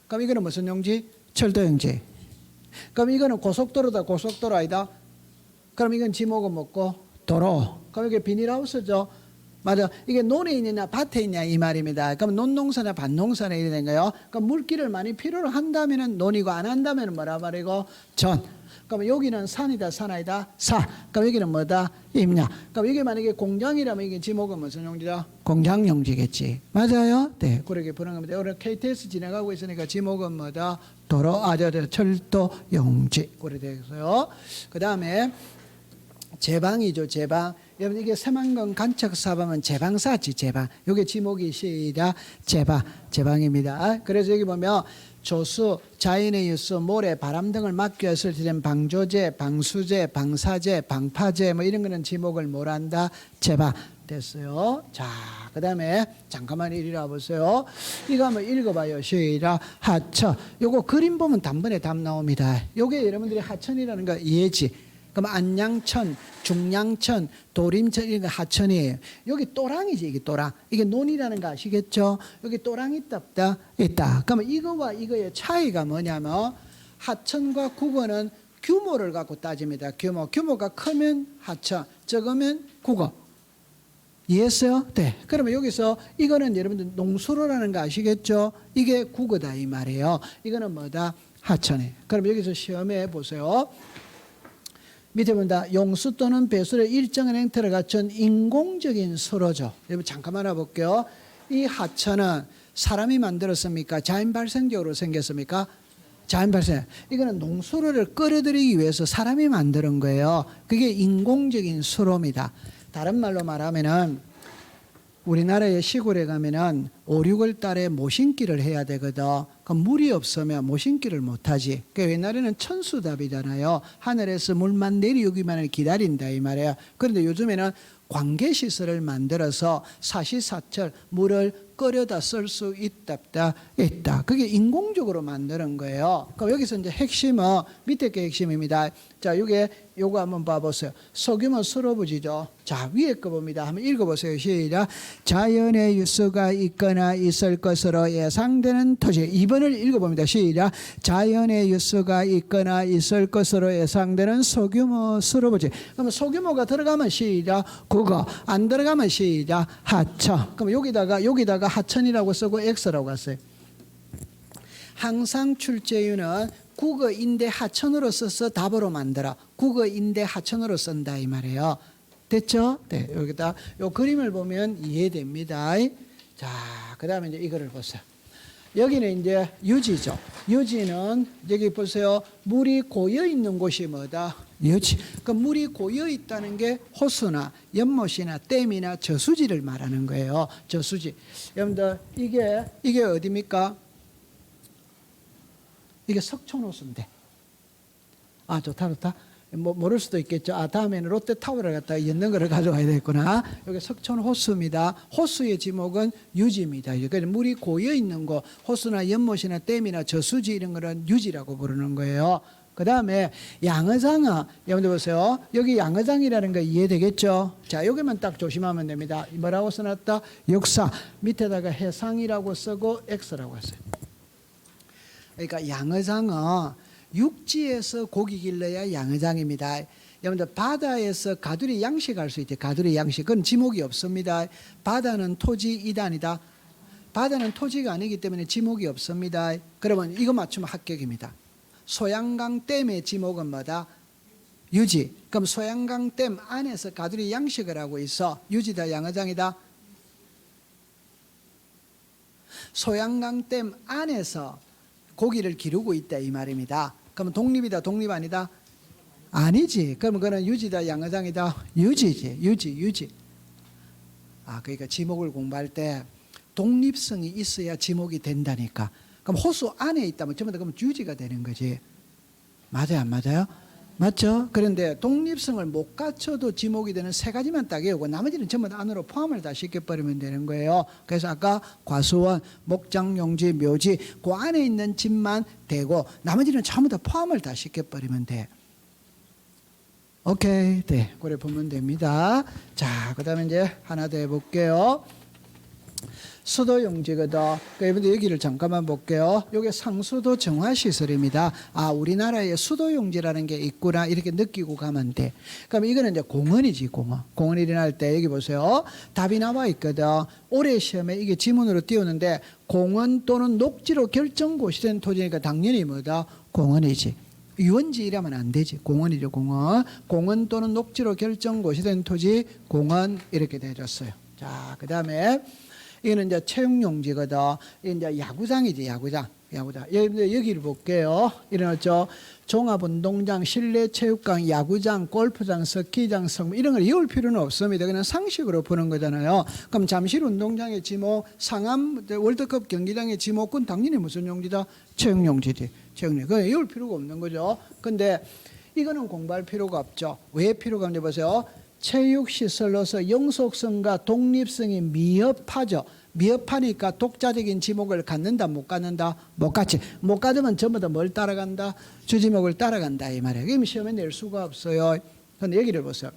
그럼 이거는 무슨 용지? 철도용지. 그럼 이거는 고속도로다, 고속도로 아니다? 그럼 이건 지목은 뭐고? 도로. 그럼 이게 비닐하우스죠. 맞아. 이게 논에 있느냐 밭에 있냐 이 말입니다. 그럼 논농사냐 밭농사냐 이래 된 거예요. 그럼 물기를 많이 필요로 한다면은 논이고 안 한다면은 뭐라 말이고 전. 그럼 여기는 산이다, 산아이다, 사. 그럼 여기는 뭐다? 임야. 그럼 이게 만약에 공장이라면 이게 지목은 무슨 용지다? 공장용지겠지. 맞아요? 네, 그렇게 보는 겁니다. 오늘 KTX 진행하고 있으니까 지목은 뭐다? 도로, 철도용지. 그렇게 되겠어요. 그 다음에 제방이죠, 제방. 여러분 이게 새만금 간척사방은 제방사지, 제방. 이게 지목이 시작 제방입니다. 그래서 여기 보면 조수, 자연의 유수, 모래, 바람 등을 막기 위해 설치된 방조제, 방수제, 방사제, 방파제 뭐 이런 거는 지목을 뭐란다? 제방. 됐어요. 자, 그 다음에 잠깐만 이리 와보세요. 이거 한번 읽어봐요. 시작. 하천. 요거 그림 보면 단번에 답 나옵니다. 요게 여러분들이 하천이라는 거 이해지. 그럼 안양천, 중양천, 도림천 이런 거 하천이에요. 여기 또랑이지, 이게 또랑. 이게 논이라는 거 아시겠죠? 여기 또랑이 있다. 그러면 이거와 이거의 차이가 뭐냐면 하천과 국어는 규모를 갖고 따집니다. 규모가 크면 하천, 적으면 국어. 이해했어요? 네. 그러면 여기서 이거는 여러분들 농수로라는 거 아시겠죠? 이게 국어다 이 말이에요. 이거는 뭐다? 하천에. 그럼 여기서 시험에 보세요. 밑에 본다. 용수 또는 배수의 일정한 형태를 갖춘 인공적인 수로죠. 여러분 잠깐만 알아볼게요. 이 하천은 사람이 만들었습니까? 자연 발생적으로 생겼습니까? 자연 발생. 이거는 농수로를 끌어들이기 위해서 사람이 만드는 거예요. 그게 인공적인 수로입니다. 다른 말로 말하면은 우리나라의 시골에 가면은 5, 6월 달에 모신기를 해야 되거든. 그럼 물이 없으면 모신기를 못하지. 그러니까 옛날에는 천수답이잖아요. 하늘에서 물만 내려오기만을 기다린다 이 말이에요. 그런데 요즘에는 관계시설을 만들어서 사시사철 물을 끓여다 쓸 수 있다. 그게 인공적으로 만드는 거예요. 그럼 여기서 이제 핵심은 밑에 게 핵심입니다. 자, 요거 한번 봐보세요. 소규모 수로부지죠. 자, 위에 거 봅니다. 한번 읽어보세요. 시작. 자연의 유수가 있거나 있을 것으로 예상되는 토지. 2번을 읽어봅니다. 시작. 자연의 유수가 있거나 있을 것으로 예상되는 소규모 수로부지. 그러면 소규모가 들어가면 시작. 국어. 안 들어가면 시작. 하천. 그럼 여기다가 하천이라고 쓰고 X라고 했어요. 항상 출제유는 국어인대 하천으로 써서 답으로 만들어. 국어인대 하천으로 쓴다 이 말이에요. 됐죠? 네, 여기다 요 그림을 보면 이해됩니다. 자, 그다음에 이제 이거를 보세요. 여기는 이제 유지죠. 유지는 여기 보세요. 물이 고여 있는 곳이 뭐다? 유지. 그 물이 고여 있다는 게 호수나 연못이나 댐이나 저수지를 말하는 거예요. 저수지. 여러분들 이게 어디입니까? 이게 석촌호수인데. 아, 좋다. 모를 수도 있겠죠. 아, 다음에는 롯데타워를 갖다가 엮는 거를 가져와야 되겠구나. 여기 석촌호수입니다. 호수의 지목은 유지입니다. 그러니까 물이 고여 있는 곳, 호수나 연못이나 댐이나 저수지 이런 거는 유지라고 부르는 거예요. 그 다음에 양어장은 여러분들 보세요. 여기 양어장이라는 거 이해되겠죠? 자, 여기만 딱 조심하면 됩니다. 뭐라고 써놨다? 역사. 밑에다가 해상이라고 쓰고 X라고 했어요. 그러니까 양어장은 육지에서 고기 길러야 양어장입니다. 여러분들 바다에서 가두리 양식할 수 있대. 가두리 양식. 그건 지목이 없습니다. 바다는 토지 이단이다. 바다는 토지가 아니기 때문에 지목이 없습니다. 그러면 이거 맞추면 합격입니다. 소양강 댐의 지목은 뭐다? 유지. 그럼 소양강 댐 안에서 가두리 양식을 하고 있어. 유지다 양어장이다. 소양강 댐 안에서 고기를 기르고 있다 이 말입니다. 그러면 독립이다 독립 아니다? 아니지. 그러면 그는 유지다 양어장이다? 유지지. 유지. 아, 그러니까 지목을 공부할 때 독립성이 있어야 지목이 된다니까. 그럼 호수 안에 있다면 전부 다 그러면 유지가 되는 거지. 맞아요 안 맞아요? 맞죠? 그런데 독립성을 못 갖춰도 지목이 되는 세 가지만 딱 외우고 나머지는 전부 다 안으로 포함을 다 시켜버리면 되는 거예요. 그래서 아까 과수원, 목장, 용지, 묘지 그 안에 있는 집만 되고 나머지는 전부 다 포함을 다 시켜버리면 돼. 오케이. 네, 그래 보면 됩니다. 자, 그 다음에 이제 하나 더 해볼게요. 수도용지거든. 그러니까 여기를 잠깐만 볼게요. 이게 상수도 정화시설입니다. 아, 우리나라에 수도용지라는 게 있구나 이렇게 느끼고 가면 돼. 그럼 이거는 이제 공원이지. 공원 일어날 때 여기 보세요. 답이 나와 있거든. 올해 시험에 이게 지문으로 띄우는데 공원 또는 녹지로 결정고시 된 토지니까 당연히 뭐다? 공원이지. 유원지 이라면 안 되지. 공원이죠. 공원 또는 녹지로 결정고시 된 토지 공원 이렇게 되어졌어요. 자, 그 다음에 이거는 이제 체육용지거든. 이제 야구장이지, 야구장. 여기를 볼게요. 이래놨죠. 종합운동장, 실내체육관, 야구장, 골프장, 스키장, 성물 이런 걸 외울 필요는 없습니다. 그냥 상식으로 보는 거잖아요. 그럼 잠실운동장의 지목, 상암 월드컵 경기장의 지목은 당연히 무슨 용지다? 체육용지지. 체육용. 그건 외울 필요가 없는 거죠. 근데 이거는 공부할 필요가 없죠. 왜 필요가 없는지 보세요. 체육시설로서 영속성과 독립성이 미흡하죠. 미흡하니까 독자적인 지목을 갖는다 못 갖는다? 못 갖지. 못 갖으면 전부 다 뭘 따라간다? 주지목을 따라간다 이 말이에요. 그럼 시험에 낼 수가 없어요. 그런데 여기를 보세요.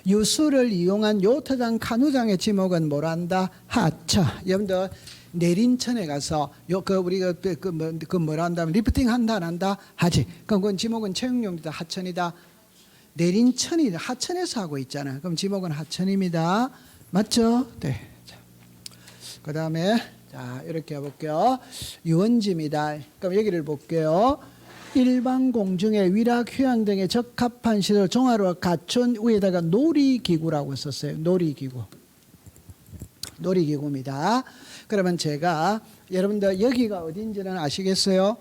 유수를 이용한 요트장, 카누장의 지목은 뭐란다? 하천. 여러분들 내린천에 가서 우리가 뭐라 한다면 리프팅 한다 안 한다? 하지. 그럼 그건 지목은 체육용지다 하천이다? 내린 천이 하천에서 하고 있잖아요. 그럼 지목은 하천입니다. 맞죠? 네. 그 다음에 자 이렇게 해볼게요. 유원지입니다. 그럼 여기를 볼게요. 일반 공중의 위락, 휴양 등에 적합한 시설 종합으로 갖춘 위에다가 놀이기구라고 썼어요. 놀이기구입니다. 그러면 제가 여러분들 여기가 어딘지는 아시겠어요?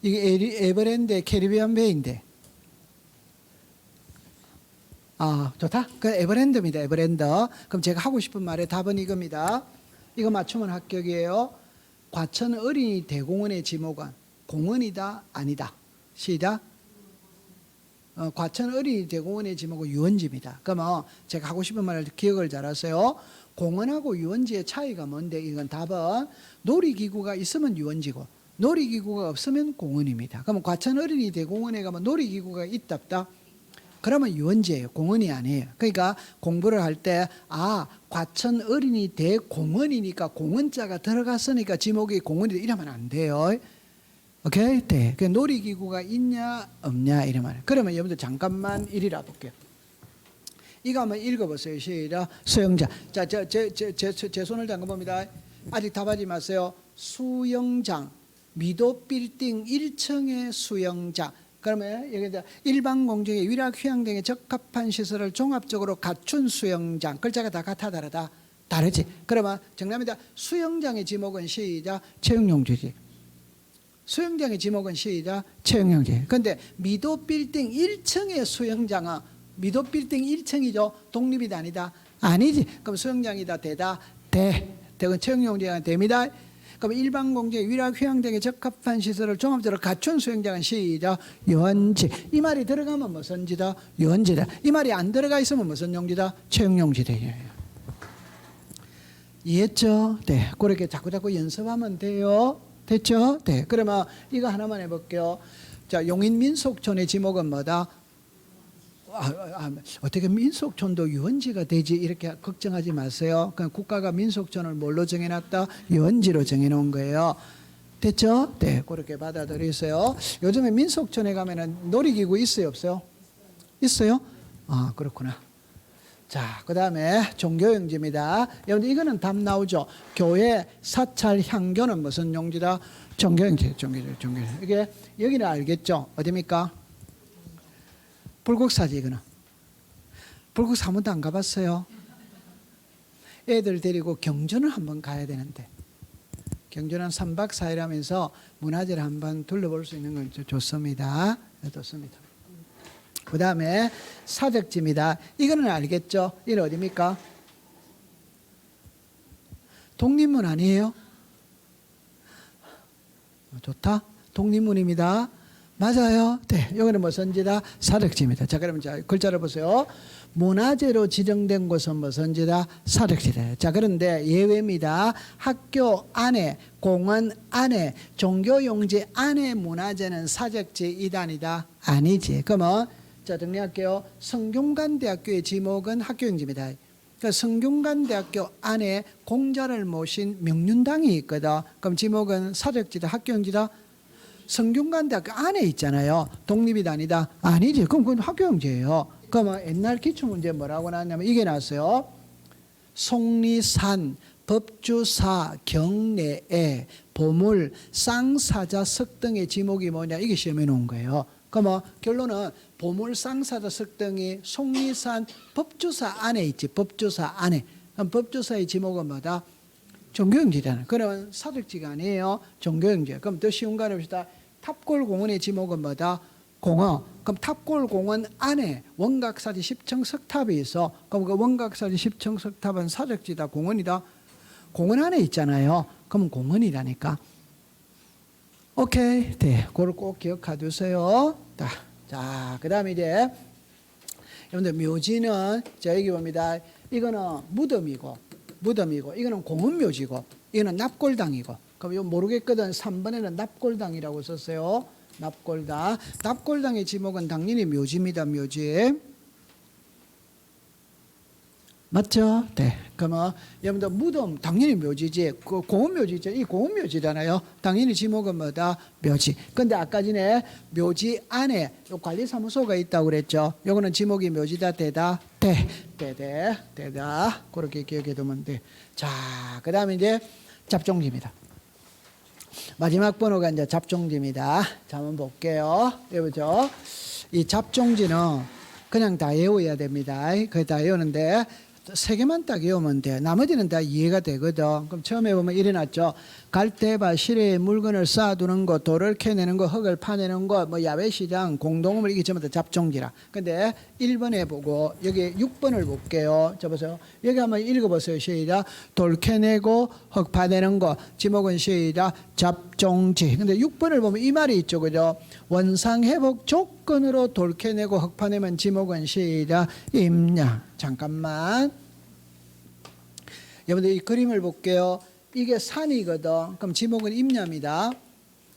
이게 에버랜드 캐리비안 베이인데. 아, 좋다. 그 에버랜드입니다. 에버랜드. 그럼 제가 하고 싶은 말의 답은 이겁니다. 이거 맞추면 합격이에요. 과천 어린이 대공원의 지목은 공원이다 아니다. 시작. 과천 어린이 대공원의 지목은 유원지입니다. 그러면 제가 하고 싶은 말을 기억을 잘하세요. 공원하고 유원지의 차이가 뭔데? 이건 답은 놀이기구가 있으면 유원지고 놀이기구가 없으면 공원입니다. 그러면 과천 어린이 대공원에 가면 놀이기구가 있다 없다? 그러면 유원지예요. 공원이 아니에요. 그러니까 공부를 할 때 과천 어린이 대공원이니까 공원자가 들어갔으니까 지목이 공원이다 이러면 안 돼요. 오케이? 네. 그 놀이기구가 있냐 없냐 이러면. 그러면 여러분들 잠깐만 이리라 볼게요. 이거 한번 읽어보세요. 시작. 수영장. 자, 제 손을 잠궈봅니다. 아직 답하지 마세요. 수영장. 미도 빌딩 1층의 수영장. 그러면 여기 일반 공중의 위락, 휴양 등에 적합한 시설을 종합적으로 갖춘 수영장. 글자가 다 같아 다르다? 다르지. 그러면 정답입니다. 수영장의 지목은 시작. 체육용지지. 수영장의 지목은 시작. 체육용지. 그런데 미도 빌딩 1층의 수영장은 미도 빌딩 1층이죠. 독립이다 아니다? 아니지. 그럼 수영장이다 대다? 대. 그건 체육용지가 됩니다. 그럼 일반 공중의 위락, 휴양 등에 적합한 시설을 종합적으로 갖춘 수영장은 시작. 유원지. 이 말이 들어가면 무슨 지다? 유원지다. 이 말이 안 들어가 있으면 무슨 용지다? 체육용지다. 이해했죠? 네. 그렇게 자꾸 연습하면 돼요. 됐죠? 네. 그러면 이거 하나만 해볼게요. 자, 용인민속촌의 지목은 뭐다? 어떻게 민속촌도 유원지가 되지 이렇게 걱정하지 마세요. 그냥 국가가 민속촌을 뭘로 정해놨다? 유원지로 정해놓은 거예요. 됐죠? 네, 그렇게 받아들이세요. 요즘에 민속촌에 가면은 놀이기구 있어요, 없어요? 있어요? 아, 그렇구나. 자, 그 다음에 종교용지입니다. 여러분들 이거는 답 나오죠? 교회, 사찰, 향교는 무슨 용지다? 종교용지. 이게 여기는 알겠죠? 어디입니까? 불국사지 이거는. 불국사 한 번도 안 가봤어요. 애들 데리고 경주는 한번 가야 되는데 경주는 3박 4일 하면서 문화재를 한번 둘러볼 수 있는 건 좋습니다. 좋습니다. 그 다음에 사적지입니다. 이거는 알겠죠? 이건 어디입니까? 독립문 아니에요? 좋다. 독립문입니다. 맞아요. 네, 여기는 무슨지다? 사적지입니다. 자, 그러면 자 글자를 보세요. 문화재로 지정된 곳은 무슨지다? 사적지다. 자, 그런데 예외입니다. 학교 안에, 공원 안에, 종교용지 안에 문화재는 사적지 이단이다? 아니지. 그러면 자 정리할게요. 성균관대학교의 지목은 학교용지입니다. 그러니까 성균관대학교 안에 공자를 모신 명륜당이 있거든. 그럼 지목은 사적지다? 학교용지다? 성균관대학교 안에 있잖아요. 독립이다 아니다? 아니지. 그럼 그건 학교용지예요. 그러면 옛날 기출문제 뭐라고 나왔냐면 이게 나왔어요. 속리산, 법주사, 경내에, 보물, 쌍사자석 등의 지목이 뭐냐 이게 시험에 놓은 거예요. 그러면 결론은 보물, 쌍사자석 등이 속리산, 법주사 안에 있지. 법주사 안에. 그럼 법주사의 지목은 뭐다? 종교용지잖아요. 그러면 사적지가 아니에요. 종교용지. 그럼 더 쉬운 거 하나 봅시다. 탑골공원의 지목은 뭐다? 공원. 그럼 탑골공원 안에 원각사지 10층 석탑이 있어. 그럼 그 원각사지 10층 석탑은 사적지다? 공원이다? 공원 안에 있잖아요. 그럼 공원이라니까. 오케이. 네. 그걸 꼭 기억해 두세요. 자, 그 다음에 이제 여러분들 묘지는 자 여기 봅니다. 이거는 무덤이고 이거는 공원묘지고 이거는 납골당이고. 그럼 이거 모르겠거든. 3번에는 납골당이라고 썼어요. 납골당. 납골당의 지목은 당연히 묘지입니다. 묘지. 맞죠? 네. 그러면 여러분들 무덤 당연히 묘지지. 그 공원 묘지죠. 이 공원 묘지잖아요. 당연히 지목은 뭐다? 묘지. 근데 아까 전에 묘지 안에 요 관리사무소가 있다고 그랬죠. 요거는 지목이 묘지다 되다 되다. 그렇게 기억해 두면 돼. 자, 그다음에 이제 잡종지입니다. 마지막 번호가 이제 잡종지입니다. 자, 한번 볼게요. 여보죠. 이 잡종지는 그냥 다 외워야 됩니다. 그거 다 외우는데 세 개만 딱 외우면 돼. 나머지는 다 이해가 되거든. 그럼 처음에 보면 일어났죠. 갈대밭 시래에 물건을 쌓아두는 거, 돌을 캐내는 거, 흙을 파내는 거, 뭐 야외시장, 공동물 이게 전부 다 잡종지라. 근데 1번에 보고 여기 6번을 볼게요. 저 보세요. 여기 한번 읽어보세요. 시작. 돌 캐내고 흙 파내는 거. 지목은 시작. 잡종지. 근데 6번을 보면 이 말이 있죠. 그죠? 원상회복 조건으로 돌 캐내고 흙 파내면 지목은 시작. 임야. 잠깐만. 여러분들 이 그림을 볼게요. 이게 산이거든. 그럼 지목은 임야입니다.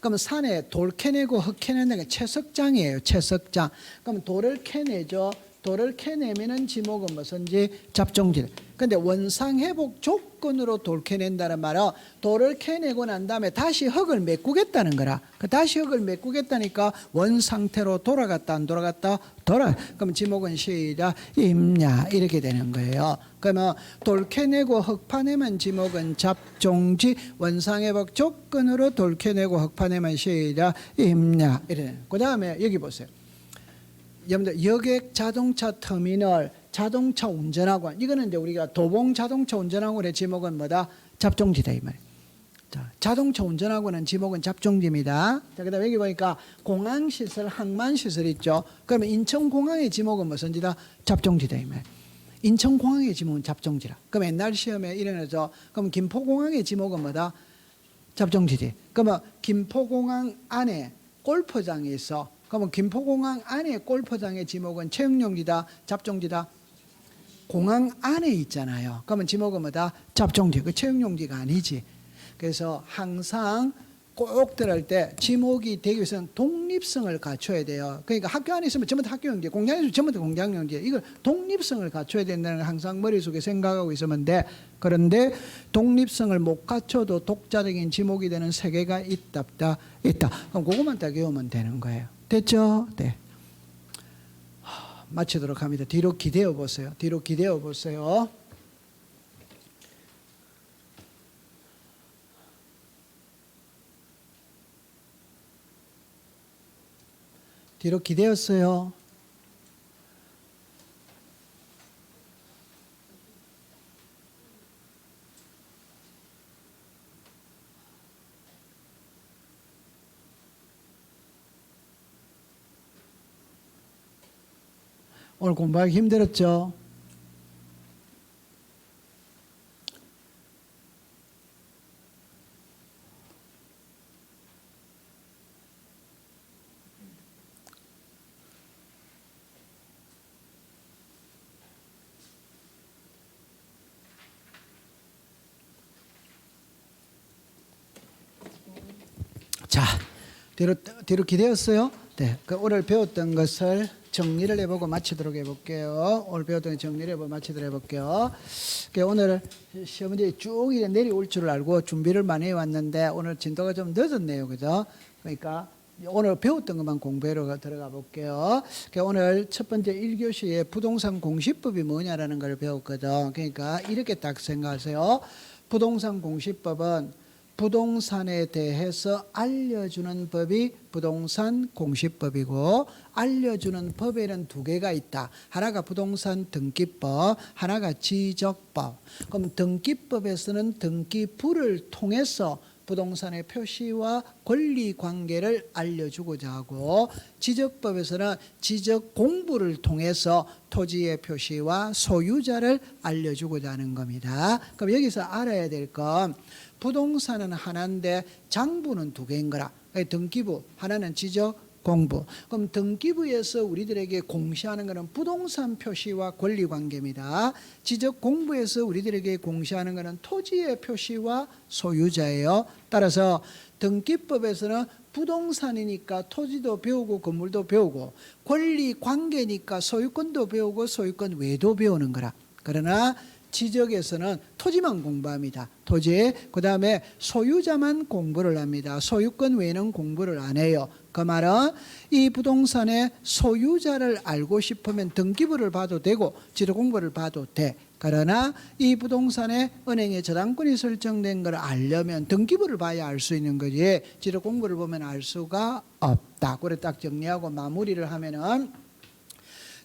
그럼 산에 돌 캐내고 흙 캐내는 게 채석장이에요. 채석장. 그럼 돌을 캐내죠. 돌을 캐내면은 지목은 무슨지 잡종지. 근데 원상회복 조건으로 돌 캐낸다는 말은 돌을 캐내고 난 다음에 다시 흙을 메꾸겠다는 거라. 다시 흙을 메꾸겠다니까 원상태로 돌아갔다 안 돌아갔다? 그럼 지목은 시작 임야 이렇게 되는 거예요. 그러면 돌 캐내고 흙 파내면 지목은 잡종지, 원상회복 조건으로 돌 캐내고 흙 파내면 시작 임야 이래. 그 다음에 여기 보세요. 여러분들 여객 자동차 터미널 자동차 운전학원 이거는 이제 우리가 도봉 자동차 운전학원의 지목은 뭐다? 잡종지다 이 말이에요. 자, 자동차 운전학원은 지목은 잡종지입니다. 자, 그다음에 여기 보니까 공항시설, 항만시설 있죠. 그러면 인천공항의 지목은 무슨지다? 잡종지다 이 말이에요. 인천공항의 지목은 잡종지라. 그럼 옛날 시험에 이래서 그럼 김포공항의 지목은 뭐다? 잡종지지. 그러면 김포공항 안에 골프장이 있어. 그러면 김포공항 안에 골프장의 지목은 체육용지다, 잡종지다. 공항 안에 있잖아요. 그러면 지목은 뭐다? 잡종지. 그 체육용지가 아니지. 그래서 항상 꼭 들을 때 지목이 되기 위해서는 독립성을 갖춰야 돼요. 그러니까 학교 안에 있으면 전부 다 학교용지, 공장에 있으면 전부 다 공장용지. 이걸 독립성을 갖춰야 된다는 걸 항상 머릿속에 생각하고 있으면 돼. 그런데 독립성을 못 갖춰도 독자적인 지목이 되는 세계가 있다. 그럼 그것만 딱 외우면 되는 거예요. 됐죠? 네. 마치도록 합니다. 뒤로 기대어 보세요. 뒤로 기대어 보세요. 뒤로 기대었어요. 오늘 공부하기 힘들었죠? 자, 뒤로 기대었어요? 네, 그 오늘 배웠던 것을 정리를 해보고 마치도록 해볼게요. 오늘 배웠던 정리를 해보고 마치도록 해볼게요. 오늘 시험 문제 쭉 이래 내려올 줄 알고 준비를 많이 해왔는데 오늘 진도가 좀 늦었네요. 그죠? 그러니까 오늘 배웠던 것만 공부하러 들어가 볼게요. 오늘 첫 번째 1교시에 부동산 공시법이 뭐냐라는 걸 배웠거든. 그러니까 이렇게 딱 생각하세요. 부동산 공시법은 부동산에 대해서 알려주는 법이 부동산 공시법이고 알려주는 법에는 두 개가 있다. 하나가 부동산 등기법, 하나가 지적법. 그럼 등기법에서는 등기부를 통해서 부동산의 표시와 권리 관계를 알려주고자 하고 지적법에서는 지적 공부를 통해서 토지의 표시와 소유자를 알려주고자 하는 겁니다. 그럼 여기서 알아야 될 건 부동산은 하나인데 장부는 두 개인 거라. 등기부 하나는 지적 공부. 그럼 등기부에서 우리들에게 공시하는 것은 부동산 표시와 권리 관계입니다. 지적 공부에서 우리들에게 공시하는 것은 토지의 표시와 소유자예요. 따라서 등기법에서는 부동산이니까 토지도 배우고 건물도 배우고 권리 관계니까 소유권도 배우고 소유권 외도 배우는 거라. 그러나 지적에서는 토지만 공부합니다. 토지. 그다음에 소유자만 공부를 합니다. 소유권 외에는 공부를 안 해요. 그 말은 이 부동산의 소유자를 알고 싶으면 등기부를 봐도 되고 지도 공부를 봐도 돼. 그러나 이 부동산에 은행에 저당권이 설정된 걸 알려면 등기부를 봐야 알 수 있는 거지 지도 공부를 보면 알 수가 없다. 그래 딱 정리하고 마무리를 하면은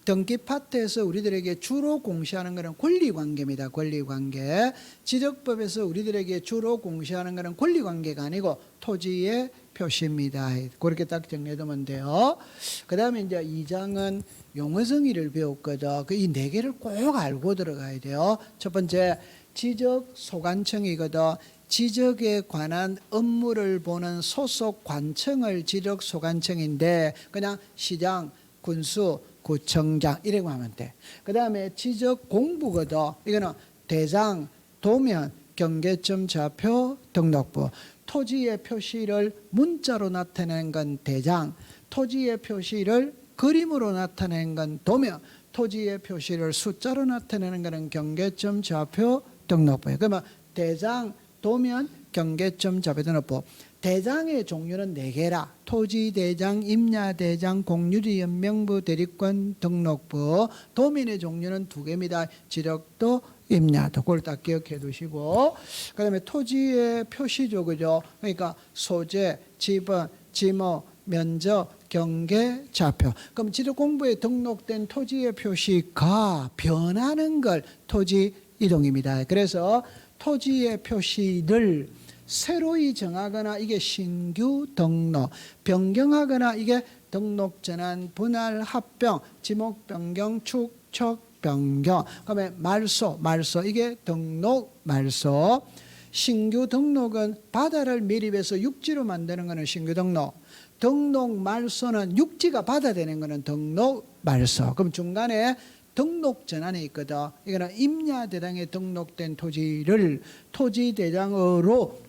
등기 파트에서 우리들에게 주로 공시하는 것은 권리관계입니다. 권리관계. 지적법에서 우리들에게 주로 공시하는 것은 권리관계가 아니고 토지의 표시입니다. 그렇게 딱 정리해두면 돼요. 그 다음에 이제 2장은 용어정의를 배웠거든. 이 4개를 꼭 알고 들어가야 돼요. 첫 번째 지적 소관청이거든. 지적에 관한 업무를 보는 소속 관청을 지적 소관청인데 그냥 시장, 군수, 구청장 이라고 하면 돼. 그 다음에 지적 공부거든. 이거는 대장, 도면, 경계점, 좌표, 등록부. 토지의 표시를 문자로 나타내는 건 대장, 토지의 표시를 그림으로 나타내는 건 도면, 토지의 표시를 숫자로 나타내는 것은 경계점, 좌표, 등록부예요. 그러면 대장, 도면, 경계점, 좌표, 등록부. 대장의 종류는 4개라. 토지대장, 임야대장, 공유지, 연명부, 대리권, 등록부. 도면의 종류는 2개입니다. 지력도, 임야도. 그걸 딱 기억해 두시고. 그 다음에 토지의 표시죠. 그죠? 그러니까 소재, 지번, 지목, 면적, 경계, 좌표. 그럼 지도공부에 등록된 토지의 표시가 변하는 걸 토지 이동입니다. 그래서 토지의 표시를 새로이 정하거나 이게 신규 등록, 변경하거나 이게 등록 전환, 분할, 합병, 지목 변경, 축척 변경. 그다음에 말소 이게 등록 말소. 신규 등록은 바다를 밀입해서 육지로 만드는 거는 신규 등록. 등록 말소는 육지가 바다 되는 거는 등록 말소. 그럼 중간에 등록 전환이 있거든. 이거는 임야대장에 등록된 토지를 토지대장으로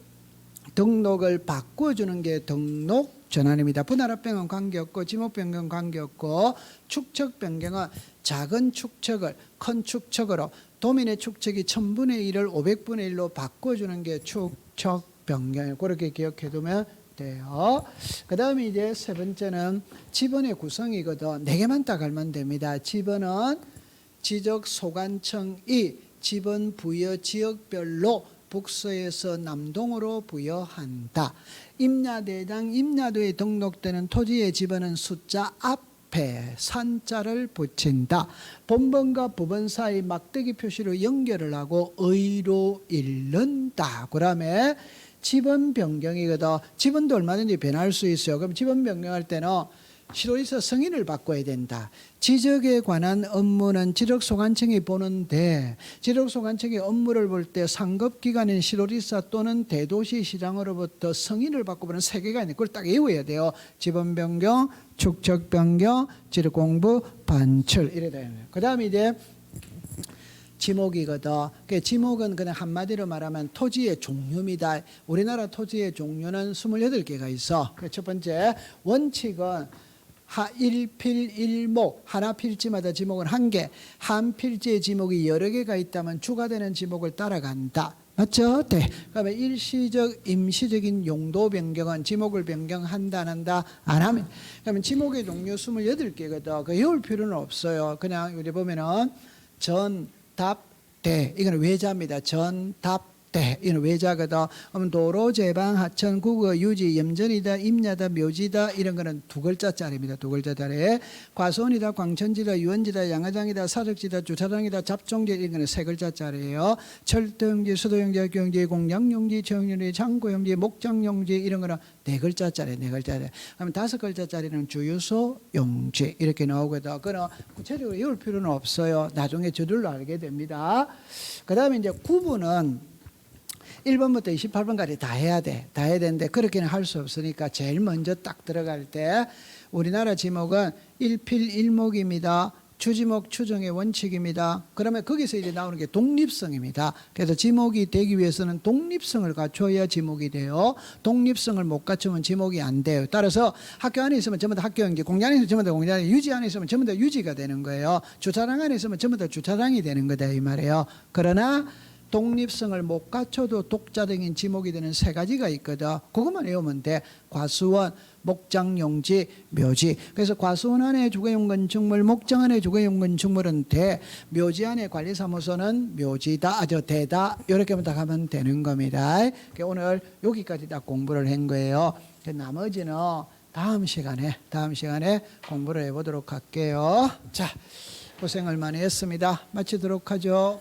등록을 바꿔주는 게 등록 전환입니다. 분할합병은 관계없고 지목변경 관계없고 축척 변경은 작은 축척을 큰 축척으로 도민의 축척이 1000분의 1을 500분의 1로 바꿔주는 게 축척 변경이에요. 그렇게 기억해 두면 돼요. 그 다음에 이제 세 번째는 지번의 구성이거든. 4개만 딱 알면 됩니다. 지번은 지적 소관청이 지번 부여 지역별로 북서에서 남동으로 부여한다. 임야대장, 임야도에 등록되는 토지의 지번은 숫자 앞에 산자를 붙인다. 본번과 부번 사이 막대기 표시로 연결을 하고 의로 읽는다. 그 다음에 지번 변경이거든. 지번도 얼마든지 변할 수 있어요. 그럼 지번 변경할 때는 시도지사 승인을 바꿔야 된다. 지적에 관한 업무는 지적소관청이 보는데 지적소관청이 업무를 볼 때 상급기관인 시도지사 또는 대도시시장으로부터 승인을 받고 보는 3개가 있는데 그걸 딱 외워야 돼요. 지번 변경, 축척 변경, 지적공부, 반출 이래 돼요. 그 다음에 이제 지목이거든. 그 지목은 그냥 한마디로 말하면 토지의 종류입니다. 우리나라 토지의 종류는 28개가 있어. 첫 번째 원칙은 일필 일목, 하나 필지마다 지목은 1개, 한 필지의 지목이 여러 개가 있다면 주가 되는 지목을 따라간다. 맞죠? 네. 그러면 일시적, 임시적인 용도 변경은 지목을 변경한다, 안 한다, 안 하면. 그러면 지목의 종류 28개거든. 그 외울 필요는 없어요. 그냥 여기 보면은 전, 답, 대. 이거는 외자입니다. 전, 답, 대. 이거는 외자거든. 그러면 도로, 제방, 하천, 국어, 유지, 염전이다, 임야다, 묘지다 이런 거는 2글자짜리입니다. 2글자짜리. 과수원이다, 광천지다, 유원지다, 양화장이다, 사적지다, 주차장이다, 잡종지 이런 거는 3글자짜리예요. 철도용지, 수도용지, 학교용지, 공양용지, 청용지, 창고용지, 목장용지 이런 거는 4글자짜리, 4글자짜리. 그러면 5글자짜리는 주유소, 용지 이렇게 나오거든. 그거는 구체적으로 외울 필요는 없어요. 나중에 저절로 알게 됩니다. 그 다음에 이제 구분은 1번부터 28번까지 다 해야 돼. 다 해야 되는데 그렇게는 할 수 없으니까 제일 먼저 딱 들어갈 때 우리나라 지목은 일필 일목입니다. 주지목 추정의 원칙입니다. 그러면 거기서 이제 나오는 게 독립성입니다. 그래서 지목이 되기 위해서는 독립성을 갖춰야 지목이 돼요. 독립성을 못 갖추면 지목이 안 돼요. 따라서 학교 안에 있으면 전부 다 학교인지, 공장 안에 있으면 전부 다 공장이, 유지 안에 있으면 전부 다 유지가 되는 거예요. 주차장 안에 있으면 전부 다 주차장이 되는 거다 이 말이에요. 그러나 독립성을 못 갖춰도 독자적인 지목이 되는 세 가지가 있거든. 그것만 외우면 돼. 과수원, 목장용지, 묘지. 그래서 과수원 안에 주거용건 직물, 목장 안에 주거용건 직물은 대, 묘지 안에 관리사무소는 묘지다, 대다, 이렇게만 딱 하면 되는 겁니다. 오늘 여기까지 딱 공부를 한 거예요. 나머지는 다음 시간에 공부를 해보도록 할게요. 자, 고생을 많이 했습니다. 마치도록 하죠.